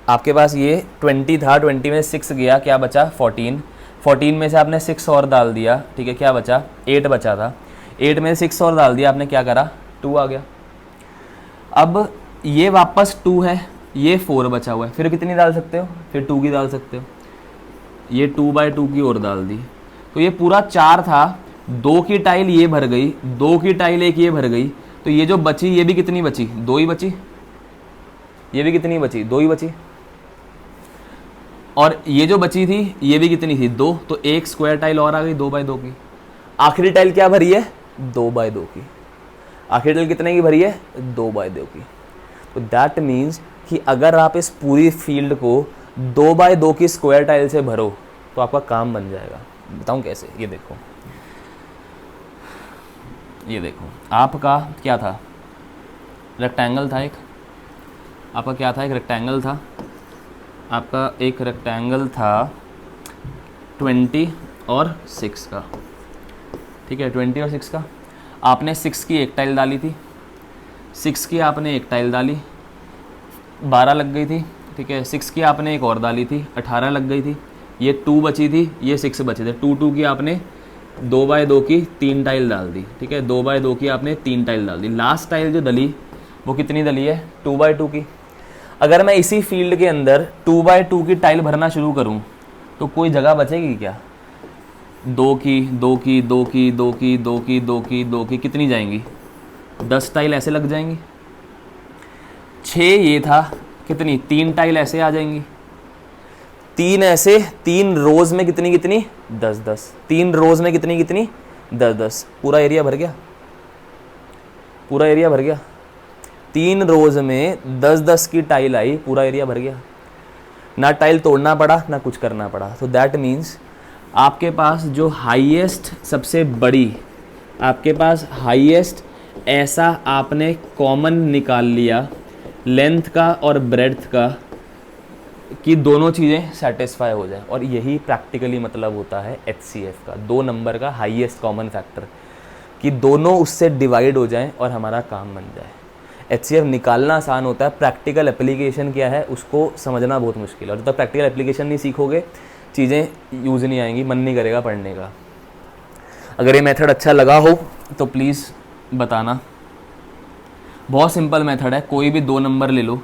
आपके पास ये 20 था, 20 में 6 गया, क्या बचा? 14। 14 में से आपने 6 और डाल दिया, ठीक है, क्या बचा? 8 बचा था। 8 में 6 और डाल दिया आपने, क्या करा? 2 आ गया। अब ये वापस 2 है, ये 4 बचा हुआ है, फिर कितनी डाल सकते हो? फिर 2 की डाल सकते हो। ये 2x2 की और डाल दी, तो ये पूरा 4 था, 2 की टाइल ये भर गई, 2 की टाइल एक ये भर गई, तो ये जो बची ये भी कितनी बची? 2 ही बची। ये भी कितनी बची? 2 ही बची। और ये जो बची थी ये भी कितनी थी? 2। तो एक स्क्वायर टाइल और आ गई 2x2 की। आखिरी टाइल क्या भरी है? 2x2 की। आखिरी टाइल कितने की भरी है? 2x2 की। तो दैट मीन्स कि अगर आप इस पूरी फील्ड को 2x2 की स्क्वायर टाइल से भरो तो आपका काम बन जाएगा। बताऊं कैसे? ये देखो, ये देखो, आपका क्या था? रेक्टेंगल था एक, आपका क्या था? एक रेक्टेंगल था, आपका एक रेक्टेंगल था 20 और 6 का, ठीक है, 20 और 6 का। आपने 6 की एक टाइल डाली थी, 6 की आपने एक टाइल डाली, 12 लग गई थी, ठीक है। 6 की आपने एक और डाली थी, 18 लग गई थी। ये 2 बची थी, ये 6 बचे थे। 2 की आपने 2x2 की 3 टाइल डाल दी, ठीक है, 2x2 की आपने 3 टाइल डाल दी। लास्ट टाइल जो डली वो कितनी डली है? 2x2 की। अगर मैं इसी फील्ड के अंदर 2x2 की टाइल भरना शुरू करूं तो कोई जगह बचेगी क्या? 2 की, 2 की, 2 की, 2 की, 2 की, 2 की, 2 की, कितनी जाएंगी? 10 टाइल ऐसे लग जाएंगी। 6 ये था, कितनी? 3 टाइल ऐसे आ जाएंगी। 3 ऐसे, 3 रोज में कितनी कितनी? 10 10। 3 रोज में कितनी कितनी? 10 10। पूरा एरिया भर गया, पूरा एरिया भर गया। 3 रोज में 10 10 की टाइल आई, पूरा एरिया भर गया। ना टाइल तोड़ना पड़ा, ना कुछ करना पड़ा। तो दैट मीन्स आपके पास जो हाईएस्ट सबसे बड़ी, आपके पास हाईएस्ट ऐसा आपने कॉमन निकाल लिया लेंथ का और ब्रेड्थ का कि दोनों चीज़ें सेटिस्फाई हो जाए, और यही प्रैक्टिकली मतलब होता है HCF का, 2 नंबर का हाईएस्ट कॉमन फैक्टर, कि दोनों उससे डिवाइड हो जाएं और हमारा काम बन जाए। HCF निकालना आसान होता है, प्रैक्टिकल एप्लीकेशन क्या है उसको समझना बहुत मुश्किल है, और जब तक प्रैक्टिकल एप्लीकेशन नहीं सीखोगे चीज़ें यूज़ नहीं आएंगी, मन नहीं करेगा पढ़ने का। अगर ये मेथड अच्छा लगा हो तो प्लीज़ बताना। बहुत सिंपल मेथड है, कोई भी 2 नंबर ले लो,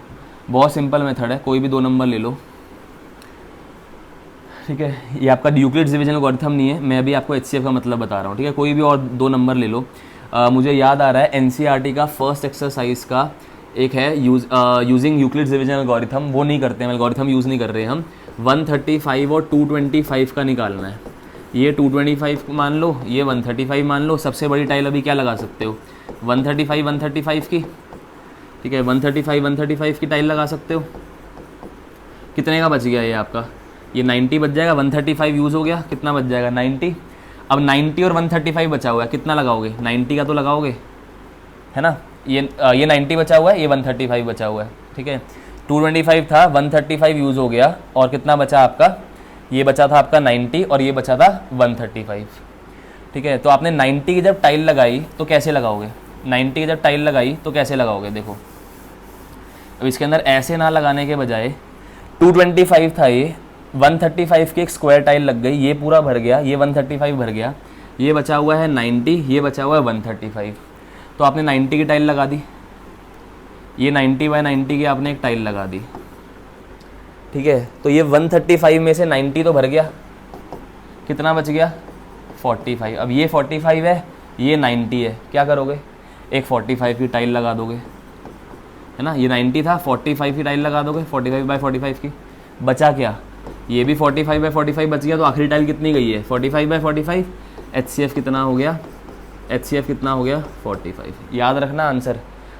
बहुत सिंपल मेथड है, कोई भी 2 नंबर ले लो, ठीक है। ये आपका यूक्लिड्स डिवीजन एल्गोरिथम नहीं है, मैं अभी आपको HCF का मतलब बता रहा हूँ, ठीक है। कोई भी और 2 नंबर ले लो। मुझे याद आ रहा है NCERT का फर्स्ट एक्सरसाइज का एक है यूजिंग यूक्लिड्स डिवीजन एल्गोरिथम, वो नहीं करते हैं, एल्गोरिथम यूज़ नहीं कर रहे हम। 135 और 225 का निकालना है। ये 225 मान लो, ये 135 मान लो। सबसे बड़ी टाइल अभी क्या लगा सकते हो, 135 की, ठीक है। 135 की टाइल लगा सकते हो। कितने का बच गया ये आपका, ये 90 बच जाएगा। 135 यूज़ हो गया, कितना बच जाएगा 90। अब 90 और 135 बचा हुआ है, कितना लगाओगे, 90 का तो लगाओगे, है ना। ये 90 बचा हुआ है, ये 135 बचा हुआ है, ठीक है। 225 था, 135 यूज़ हो गया, और कितना बचा आपका, ये बचा था आपका 90 और ये बचा था 135, ठीक है। तो आपने 90 की जब टाइल लगाई तो कैसे लगाओगे, 90 की जब टाइल लगाई तो कैसे लगाओगे, देखो। अब इसके अंदर ऐसे ना लगाने के बजाय 225 था ये, 135 की एक स्क्वायर टाइल लग गई, ये पूरा भर गया, ये 135 भर गया, ये बचा हुआ है 90, ये बचा हुआ है 135। तो आपने 90 की टाइल लगा दी, ये 90/90 की आपने एक टाइल लगा दी, ठीक है। तो ये 135 में से 90 तो भर गया, कितना बच गया 45। अब ये 45 है, ये 90 है, क्या करोगे, एक 45 की टाइल लगा दोगे, है ना। ये 90 था, 45 की टाइल लगा दोगे, 45/45 की। बचा क्या, ये भी 45/45 बच गया, तो आखिरी टाइल कितनी गई है 45/45। HCF कितना हो गया, HCF कितना हो गया 45। याद रखना आंसर,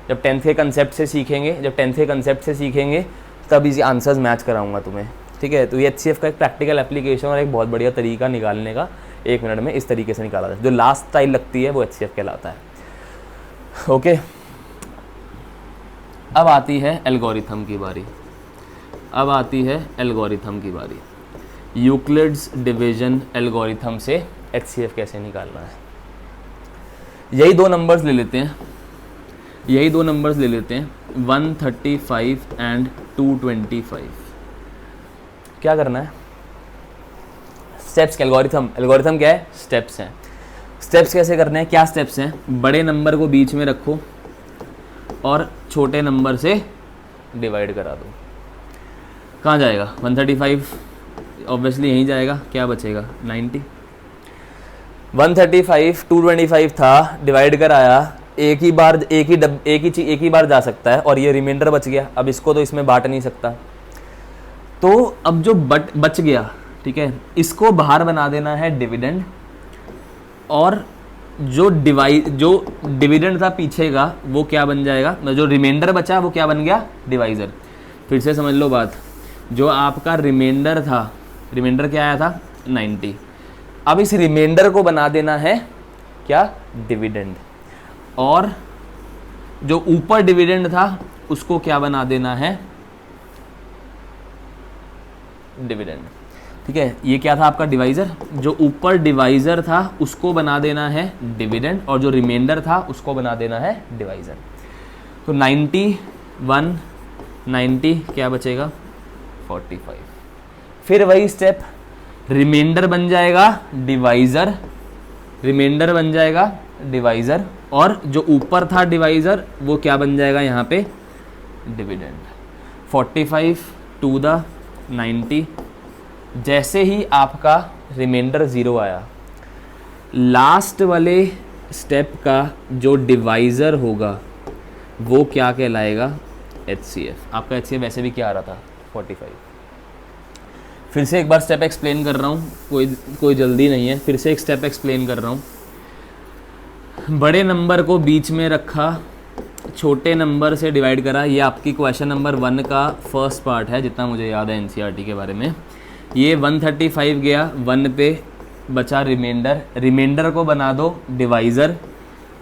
जब 10th के कंसेप्ट से सीखेंगे, जब 10th के कंसेप्ट से सीखेंगे तब इसी आंसर्स मैच कराऊंगा तुम्हें, ठीक है। तो ये HCF का एक प्रैक्टिकल एप्लीकेशन और एक बहुत बढ़िया तरीका निकालने का, 1 मिनट में इस तरीके से निकाला जाता है। जो लास्ट टाइल लगती है वो HCF कहलाता है, ओके। अब आती है एल्गोरिथम की बारी, अब आती है एल्गोरिथम की बारी। यूक्लिड्स डिवीजन एल्गोरिथम से HCF कैसे निकालना है। यही 2 नंबर्स ले लेते हैं, यही 2 नंबर्स ले लेते हैं, 135 एंड 225। क्या करना है, स्टेप्स के एल्गोरिथम, एल्गोरिथम क्या है, स्टेप्स हैं। स्टेप्स कैसे करने हैं, क्या स्टेप्स हैं, बड़े नंबर को बीच में रखो और छोटे नंबर से डिवाइड करा दो। कहाँ जाएगा 135, ऑब्वियसली यहीं जाएगा, क्या बचेगा 90। 135 225 था, डिवाइड कराया, एक ही बार जा सकता है, और ये रिमाइंडर बच गया। अब इसको तो इसमें बांट नहीं सकता, तो अब जो बच गया, ठीक है, इसको बाहर बना देना है डिविडेंड, और जो डिविडेंड था पीछे का वो क्या बन जाएगा, जो रिमाइंडर बचा वो क्या बन गया, डिवाइजर। फिर से समझ लो बात, जो आपका रिमाइंडर था, रिमाइंडर क्या आया था 90, अब इस रिमाइंडर को बना देना है क्या, डिविडेंड, और जो ऊपर डिविडेंड था उसको क्या बना देना है, डिविडेंड, ठीक है। ये क्या था आपका डिवाइजर, जो ऊपर डिवाइजर था उसको बना देना है डिविडेंड, और जो रिमाइंडर था उसको बना देना है डिवाइजर। तो 91 90 क्या बचेगा 45। फिर वही स्टेप, रिमाइंडर बन जाएगा डिवाइजर, रिमाइंडर बन जाएगा डिवाइजर, और जो ऊपर था डिवाइजर वो क्या बन जाएगा यहाँ पे, डिविडेंड। 45 टू द 90, जैसे ही आपका रिमाइंडर 0 आया, लास्ट वाले स्टेप का जो डिवाइजर होगा वो क्या कहलाएगा, HCF। आपका HCF वैसे भी क्या आ रहा था 45। फिर से एक बार स्टेप एक्सप्लेन कर रहा हूँ, कोई जल्दी नहीं है, फिर से एक स्टेप एक्सप्लेन कर रहा हूँ। बड़े नंबर को बीच में रखा, छोटे नंबर से डिवाइड करा, ये आपकी क्वेश्चन नंबर 1 का फर्स्ट पार्ट है जितना मुझे याद है NCERT के बारे में। ये 135 गया 1 पे, बचा रिमाइंडर, रिमाइंडर को बना दो डिवाइज़र,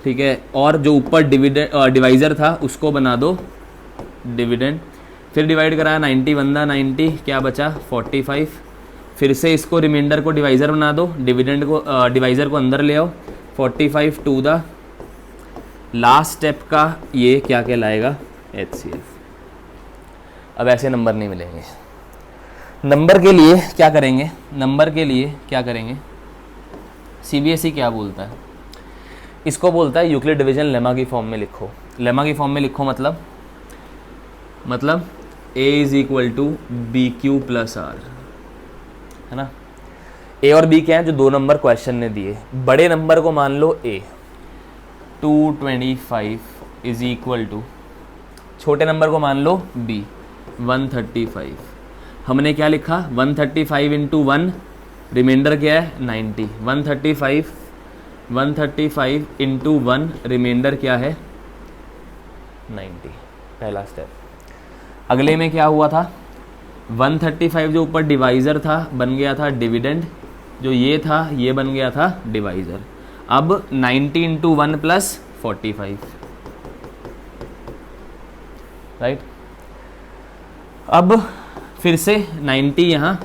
ठीक है, और जो ऊपर डिवाइज़र था उसको बना दो डिविडेंड। फिर डिवाइड कराया 90 1 90, क्या बचा 45। फिर से इसको रिमाइंडर को डिवाइज़र बना दो, डिविडेंड को डिवाइज़र को अंदर ले आओ, 45 टू द लास्ट स्टेप का ये क्या कहलाएगा, HCF। अब ऐसे नंबर नहीं मिलेंगे। नंबर के लिए क्या करेंगे, नंबर के लिए क्या करेंगे, CBSE क्या बोलता है, इसको बोलता है यूक्लिड डिवीजन लेमा की फॉर्म में लिखो। लेमा की फॉर्म में लिखो मतलब A is equal to BQ plus R, है ना। A और B क्या है, जो 2 नंबर क्वेश्चन ने दिए। बड़े नंबर को मान लो A, 225 इज इक्वल टू, छोटे नंबर को मान लो B, 135। हमने क्या लिखा, 135 इंटू 1, रिमाइंडर क्या है 90, 135 इंटू 1, रिमाइंडर क्या है 90, पहला स्टेप। अगले में क्या हुआ था, 135 जो ऊपर डिवाइज़र था बन गया था डिविडेंड, जो ये था ये बन गया था डिवाइज़र। अब 90 इंटू 1 प्लस 45, राइट। अब फिर से 90 यहाँ,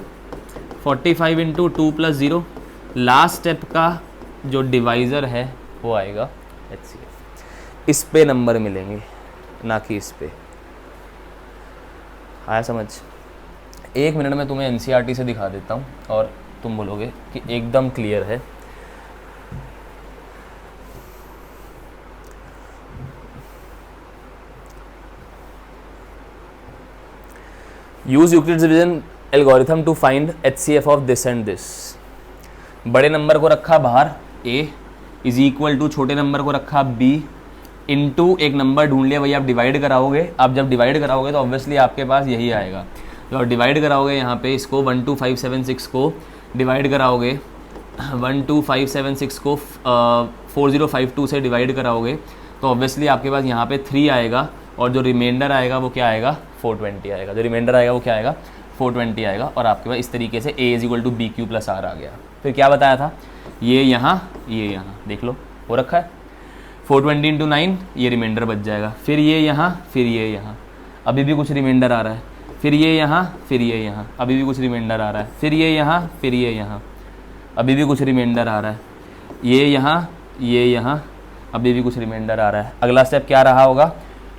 45 इंटू 2 प्लस 0, लास्ट स्टेप का जो डिवाइज़र है वो आएगा HCF। इस पे नंबर मिलेंगे, ना कि इस पे। आया समझ। 1 मिनट में तुम्हें NCERT से दिखा देता हूँ और तुम बोलोगे कि एकदम क्लियर है। Use Euclid's division algorithm to find HCF of this and this. बड़े नंबर को रखा बाहर A इज इक्वल टू, छोटे नंबर को रखा B इनटू एक नंबर ढूंढ लिया, वही आप डिवाइड कराओगे। आप जब डिवाइड कराओगे तो ऑब्वियसली आपके पास यही आएगा। जो आप डिवाइड कराओगे यहाँ पे इसको 12576 को डिवाइड कराओगे, 12576 को 4052 से डिवाइड कराओगे तो ऑब्वियसली आपके पास यहाँ पे 3 आएगा, और जो रिमाइंडर आएगा वो क्या आएगा 420 आएगा। जो रिमाइंडर आएगा वो क्या आएगा 420 आएगा। और आपके पास इस तरीके से A is equal to BQ plus R आ गया। फिर क्या बताया था, ये यहाँ देख लो हो रखा है, 420 इंटू 9, ये रिमाइंडर बच जाएगा। फिर ये यहाँ, फिर ये यहाँ, अभी भी कुछ रिमाइंडर आ रहा है। फिर ये यहाँ, फिर ये यहाँ, अभी भी कुछ रिमाइंडर आ रहा है। फिर ये यहाँ, फिर ये यहाँ, अभी भी कुछ रिमाइंडर आ रहा है। ये यहाँ, अभी भी कुछ रिमाइंडर आ रहा है। अगला स्टेप क्या रहा होगा,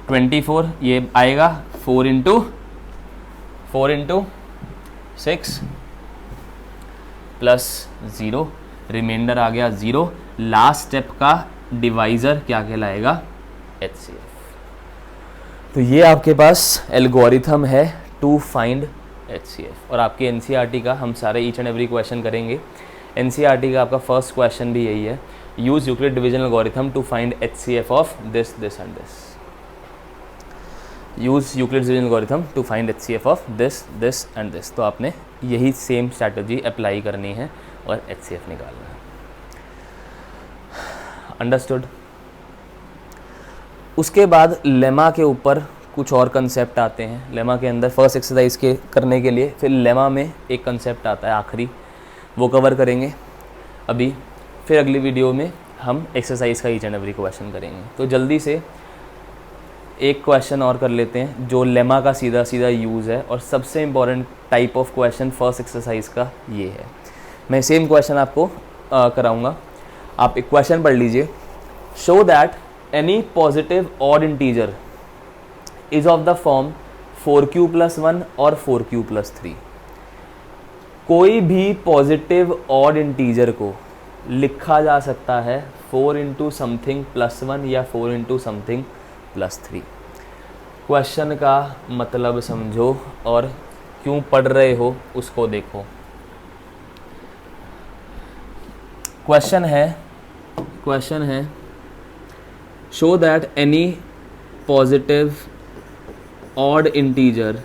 24, ये आएगा 4 इंटू 6 प्लस 0, रिमाइंडर आ गया 0। लास्ट स्टेप का डिवाइज़र क्या कहलाएगा HCF। तो ये आपके पास एल्गोरिथम है टू फाइंड HCF। और आपके NCERT का हम सारे ईच एंड एवरी क्वेश्चन करेंगे। NCERT का आपका फर्स्ट क्वेश्चन भी यही है, use Euclid division algorithm to find HCF of this and this. Use Euclid division algorithm to find HCF of this and this. तो आपने यही सेम स्ट्रैटेजी अप्लाई करनी है और HCF निकालना है। अंडरस्टूड। उसके बाद लेमा के ऊपर कुछ और कंसेप्ट आते हैं। लेमा के अंदर फर्स्ट एक्सरसाइज के करने के लिए फिर लेमा में एक कंसेप्ट आता है आखिरी, वो कवर करेंगे अभी। फिर अगली वीडियो में हम एक्सरसाइज का ईच एंड एवरी क्वेश्चन करेंगे। तो जल्दी से एक क्वेश्चन और कर लेते हैं जो लेमा का सीधा सीधा यूज़ है, और सबसे important type of question first exercise का ये है। मैं सेम क्वेश्चन आपको कराऊंगा। आप एक क्वेश्चन पढ़ लीजिए। Show that any positive odd integer is of the form 4q plus 1 और 4q प्लस 3। कोई भी पॉजिटिव ऑड इंटीजर को लिखा जा सकता है 4 इंटू समथिंग प्लस 1 या 4 इंटू समथिंग प्लस 3। क्वेश्चन का मतलब समझो और क्यों पढ़ रहे हो उसको देखो। क्वेश्चन है show that any positive odd integer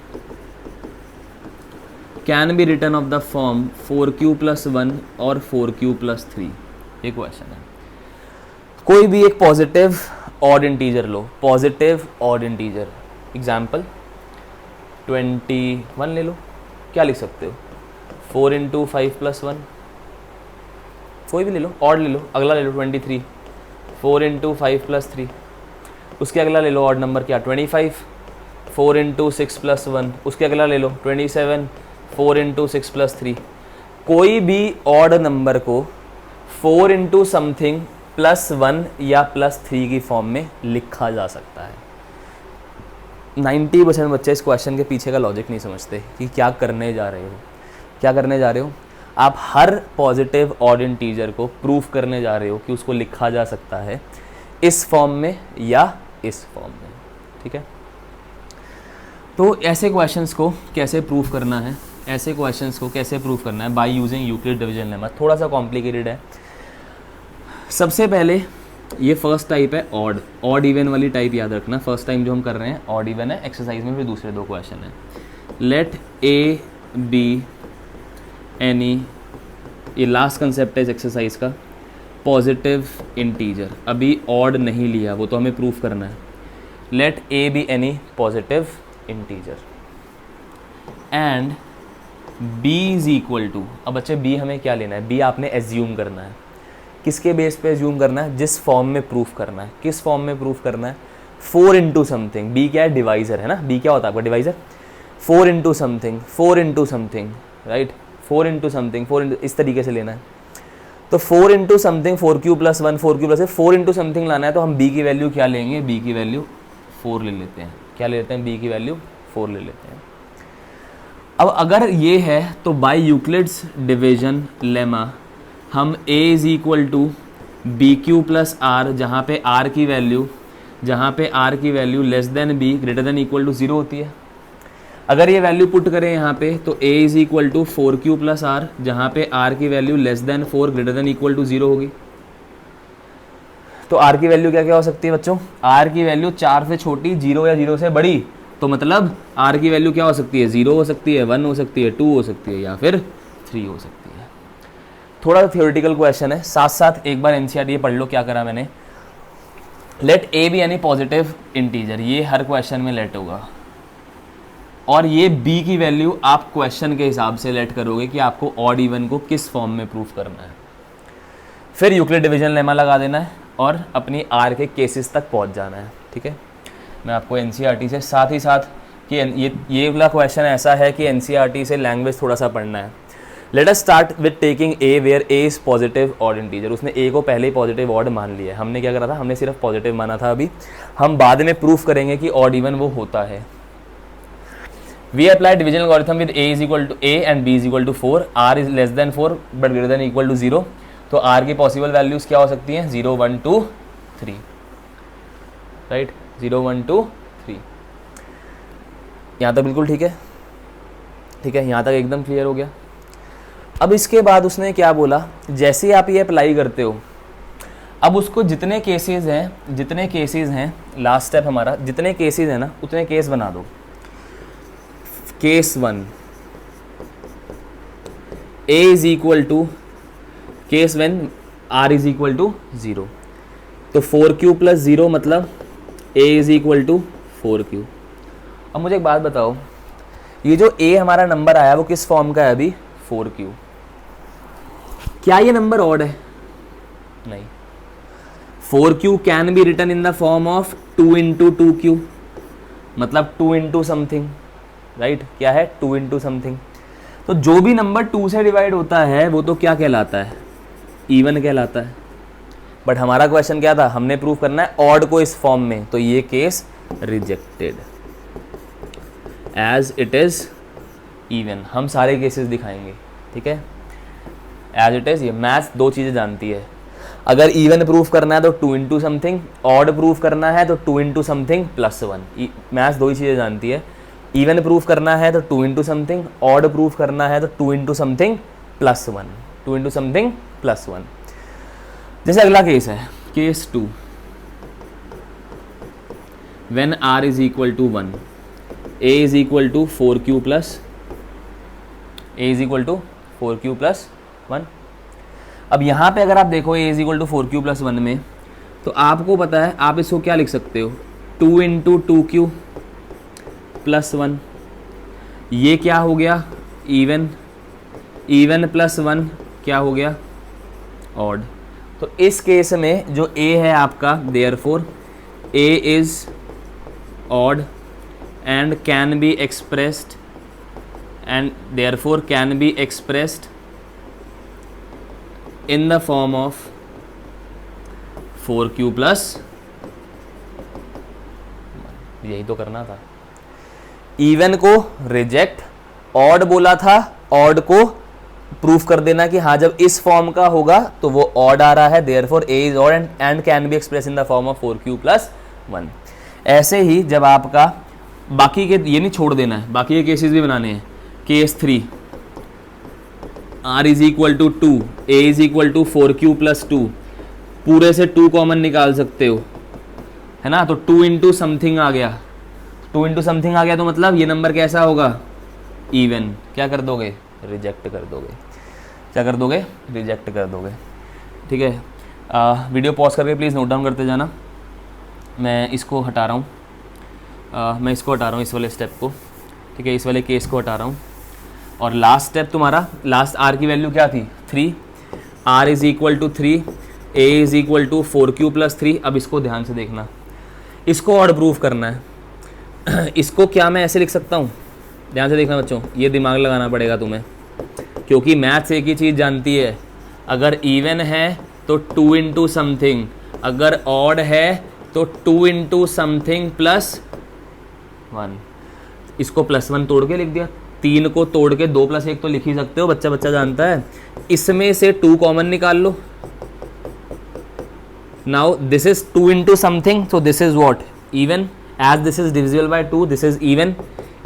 can be written of the form 4q plus 1 और 4q प्लस 3। ये क्वेश्चन है। कोई भी एक पॉजिटिव ऑड इंटीजर लो, पॉजिटिव ऑड इंटीजर, एग्जाम्पल 21 ले लो। क्या लिख सकते हो, 4 इंटू 5 प्लस 1, कोई भी ले लो, ऑड ले लो, अगला ले लो 23, 4 इंटू 5 प्लस 3, उसके अगला ले लो ऑड नंबर क्या 25, 4 इंटू 6 प्लस 1, उसके अगला ले लो 27, 4 इंटू 6 प्लस 3। कोई भी ऑड नंबर को 4 इंटू समथिंग प्लस 1 या प्लस 3 की फॉर्म में लिखा जा सकता है। 90% बच्चे इस क्वेश्चन के पीछे का लॉजिक नहीं समझते कि क्या करने जा रहे हो। क्या करने जा रहे हो आप? हर पॉजिटिव ऑड इंटीजर को प्रूफ करने जा रहे हो कि उसको लिखा जा सकता है इस फॉर्म में या इस फॉर्म में, ठीक है। तो ऐसे क्वेश्चंस को कैसे प्रूफ करना है, ऐसे क्वेश्चंस को कैसे प्रूफ करना है by using Euclid division lemma, थोड़ा सा कॉम्प्लिकेटेड है। सबसे पहले ये फर्स्ट टाइप है ऑड इवन वाली टाइप याद रखना। फर्स्ट टाइम जो हम कर रहे हैं ऑड इवन है एक्सरसाइज में, फिर दूसरे दो क्वेश्चन है। लेट ए बी एनी, ये लास्ट कंसेप्ट है इस एक्सरसाइज का, पॉजिटिव इंटीजर। अभी ऑड नहीं लिया, वो तो हमें प्रूफ करना है। Let a be any positive integer and b is equal to, अब बच्चे b हमें क्या लेना है? b आपने एज्यूम करना है। किसके बेस पे एज्यूम करना है? जिस फॉर्म में प्रूफ करना है। किस फॉर्म में प्रूफ करना है? 4 इंटू समथिंग। b क्या है? डिवाइजर है ना। b क्या होता है आपका? Divisor. 4 into something, 4 into something, right, 4 into something, 4 into, इस तरीके से लेना है। तो 4 into something 4q plus 1, 4q plus 4 into something लाना है, तो हम b की वैल्यू क्या लेंगे? b की वैल्यू 4 ले लेते हैं। क्या ले लेते हैं? b की वैल्यू 4 ले लेते हैं। अब अगर ये है तो बाय यूक्लिड्स डिवीजन लेमा हम a is equal to b q plus r, जहाँ पे r की value less than b greater than equal to 0 होती है। अगर ये वैल्यू पुट करें यहाँ पे तो a is equal to 4q plus r, जहाँ पे r की value less than 4 greater than equal to 0 होगी। तो r की वैल्यू क्या क्या हो सकती है बच्चों? r की वैल्यू 4 से छोटी, 0 या 0 से बड़ी। तो मतलब r की वैल्यू क्या हो सकती है? 0 हो सकती है, 1 हो सकती है, 2 हो सकती है या फिर 3 हो सकती है। थोड़ा थियोरेटिकल क्वेश्चन है, साथ साथ एक बार एनसीईआरटी पढ़ लो क्या करा मैंने। Let a be any positive integer, ये हर क्वेश्चन में लेट होगा, और ये b की वैल्यू आप क्वेश्चन के हिसाब से लेट करोगे कि आपको ऑड इवन को किस फॉर्म में प्रूफ करना है। फिर यूक्लिड डिवीजन लेमा लगा देना है और अपनी r के केसेस तक पहुंच जाना है, ठीक है। मैं आपको एनसीईआरटी से साथ ही साथ कि ये वाला क्वेश्चन ऐसा है कि एनसीईआरटी से लैंग्वेज थोड़ा सा पढ़ना है। Let us start with taking a where a is positive odd integer. उसने a को पहले ही पॉजिटिव ऑड मान लिया है। हमने क्या करा था? हमने सिर्फ पॉजिटिव माना था। अभी हम बाद में प्रूफ करेंगे कि ऑड इवन वो होता है। We apply division algorithm with a is equal to a and b is equal to 4, r is less than 4 but greater than equal to 0। तो r की पॉसिबल वैल्यूज क्या हो सकती हैं? 0, 1, 2, 3, राइट, 0, 1, 2, 3। यहाँ तक बिल्कुल ठीक है, ठीक है, यहाँ तक एकदम क्लियर हो गया। अब इसके बाद उसने क्या बोला? जैसे ही आप ये अप्लाई करते हो, अब उसको जितने केसेस हैं, लास्ट स्टेप हमारा, जितने केसेस हैं ना उतने केस बना दो। Case 1 a is equal to, case 1 r is equal to 0, तो 4q प्लस 0 मतलब a is equal to 4q। अब मुझे एक बात बताओ, ये जो a हमारा नंबर आया वो किस फॉर्म का है? अभी 4q। क्या ये नंबर ऑड है? नहीं। 4q can be written in the form of 2 into 2q, मतलब 2 इंटू समथिंग, राइट। क्या है? 2 इंटू समथिंग। तो जो भी नंबर 2 से डिवाइड होता है वो तो क्या कहलाता है? इवन कहलाता है। बट हमारा क्वेश्चन क्या था? हमने प्रूफ करना है ऑड को इस फॉर्म में, तो ये case rejected as it is even. हम सारे केसेस दिखाएंगे, ठीक है, एज इट इज। ये मैथ्स दो चीज़ें जानती है। अगर इवन प्रूफ करना है तो 2 इंटू समथिंग, ऑड प्रूफ करना है तो 2 इंटू समथिंग प्लस 1। मैथ्स दो ही चीज़ें जानती है। इवन प्रूफ करना है तो 2 इंटू समथिंग, ऑड प्रूफ करना है तो 2 into something plus 1, 2 into something plus 1। जैसे अगला केस है, case 2, when r is equal to 1, a is equal to 4q plus 1। अब यहाँ पे अगर आप देखो a is equal to 4q plus 1 में, तो आपको पता है आप इसको क्या लिख सकते हो? 2 इंटू 2q प्लस 1। ये क्या हो गया? इवन। इवन प्लस 1 क्या हो गया? ऑड। तो इस केस में जो ए है आपका, therefore A is odd and can be expressed in the form of 4q plus, यही तो करना था। इवन को रिजेक्ट, ऑड बोला था, ऑड को प्रूफ कर देना कि हाँ जब इस फॉर्म का होगा तो वो ऑड आ रहा है, therefore A is odd and can be express in the form of 4q plus 1। ऐसे ही जब आपका बाकी के, ये नहीं छोड़ देना है, बाकी के केसेस भी बनाने हैं। Case 3, r is equal to 2, a is equal to 4q plus 2, पूरे से 2 कॉमन निकाल सकते हो, है ना। तो 2 इंटू समथिंग आ गया, 2 इंटू समथिंग आ गया, तो मतलब ये नंबर कैसा होगा, इवन। क्या कर दोगे, रिजेक्ट कर दोगे। क्या कर दोगे, रिजेक्ट कर दोगे। ठीक है, वीडियो पॉज करके प्लीज़ नोट डाउन करते जाना। मैं इसको हटा रहा हूँ, मैं इसको हटा रहा हूँ, इस वाले स्टेप को। ठीक है, इस वाले केस को हटा रहा हूँ। और लास्ट स्टेप तुम्हारा, लास्ट आर की वैल्यू क्या थी, 3, R is equal to 3, A is equal to 4q plus 3। अब इसको ध्यान से देखना, इसको ऑड प्रूफ करना है। इसको क्या मैं ऐसे लिख सकता हूँ, ध्यान से देखना बच्चों, ये दिमाग लगाना पड़ेगा तुम्हें, क्योंकि मैथ्स एक ही चीज़ जानती है, अगर इवन है तो 2 इंटू समथिंग, अगर ऑड है तो 2 इंटू समथिंग प्लस 1। इसको +1 तोड़ के लिख दिया, 3 को तोड़ के 2 + 1 तो लिख ही सकते हो, बच्चा बच्चा जानता है। इसमें से 2 कॉमन निकाल लो। Now this is 2 into something, so this is what, even. As this is divisible by 2, this is even.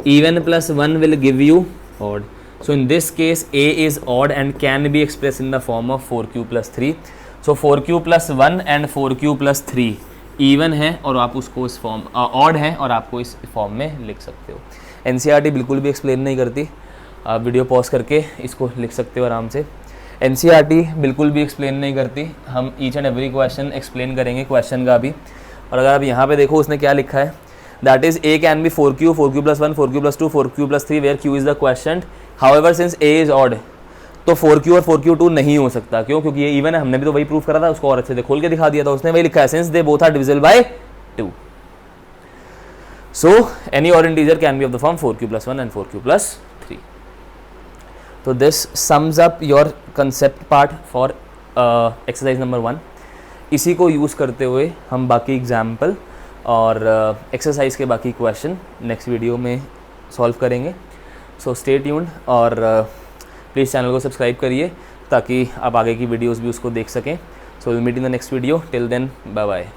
Even plus 1 will give you odd. So in this case a is odd and can be expressed in the form of 4q plus 3. So 4q plus 1 and 4q plus 3 even है और आप उसको इस फॉर्म, ऑड है और आपको इस फॉर्म में लिख सकते हो। एनसीईआरटी बिल्कुल भी एक्सप्लेन नहीं करती, आप वीडियो पॉज करके इसको लिख सकते हो आराम से। एनसीईआरटी बिल्कुल भी एक्सप्लेन नहीं करती, हम each and every question explain करेंगे, क्वेश्चन का भी। और अगर आप यहाँ पे देखो उसने क्या लिखा है, that is a can be 4q, 4q plus 1, 4q plus 2, 4q plus 3 where q is the question. However since a is odd, तो 4q और 4q2 नहीं हो सकता। क्यों, क्योंकि ये इवन है, हमने भी तो वही प्रूफ करा था, उसको और अच्छे से खोल के दिखा दिया था, उसने वही लिखा है, since they both are divisible by 2, so any odd integer can be of the form 4q plus 1 and 4q plus 3। तो this sums up your concept part for exercise number 1। इसी को यूज़ करते हुए हम बाकी एग्जाम्पल और एक्सरसाइज के बाकी क्वेश्चन नेक्स्ट वीडियो में सॉल्व करेंगे। सो स्टे ट्यून्ड और प्लीज़ चैनल को सब्सक्राइब करिए ताकि आप आगे की वीडियोस भी उसको देख सकें। So will meet in the next video, till then bye bye.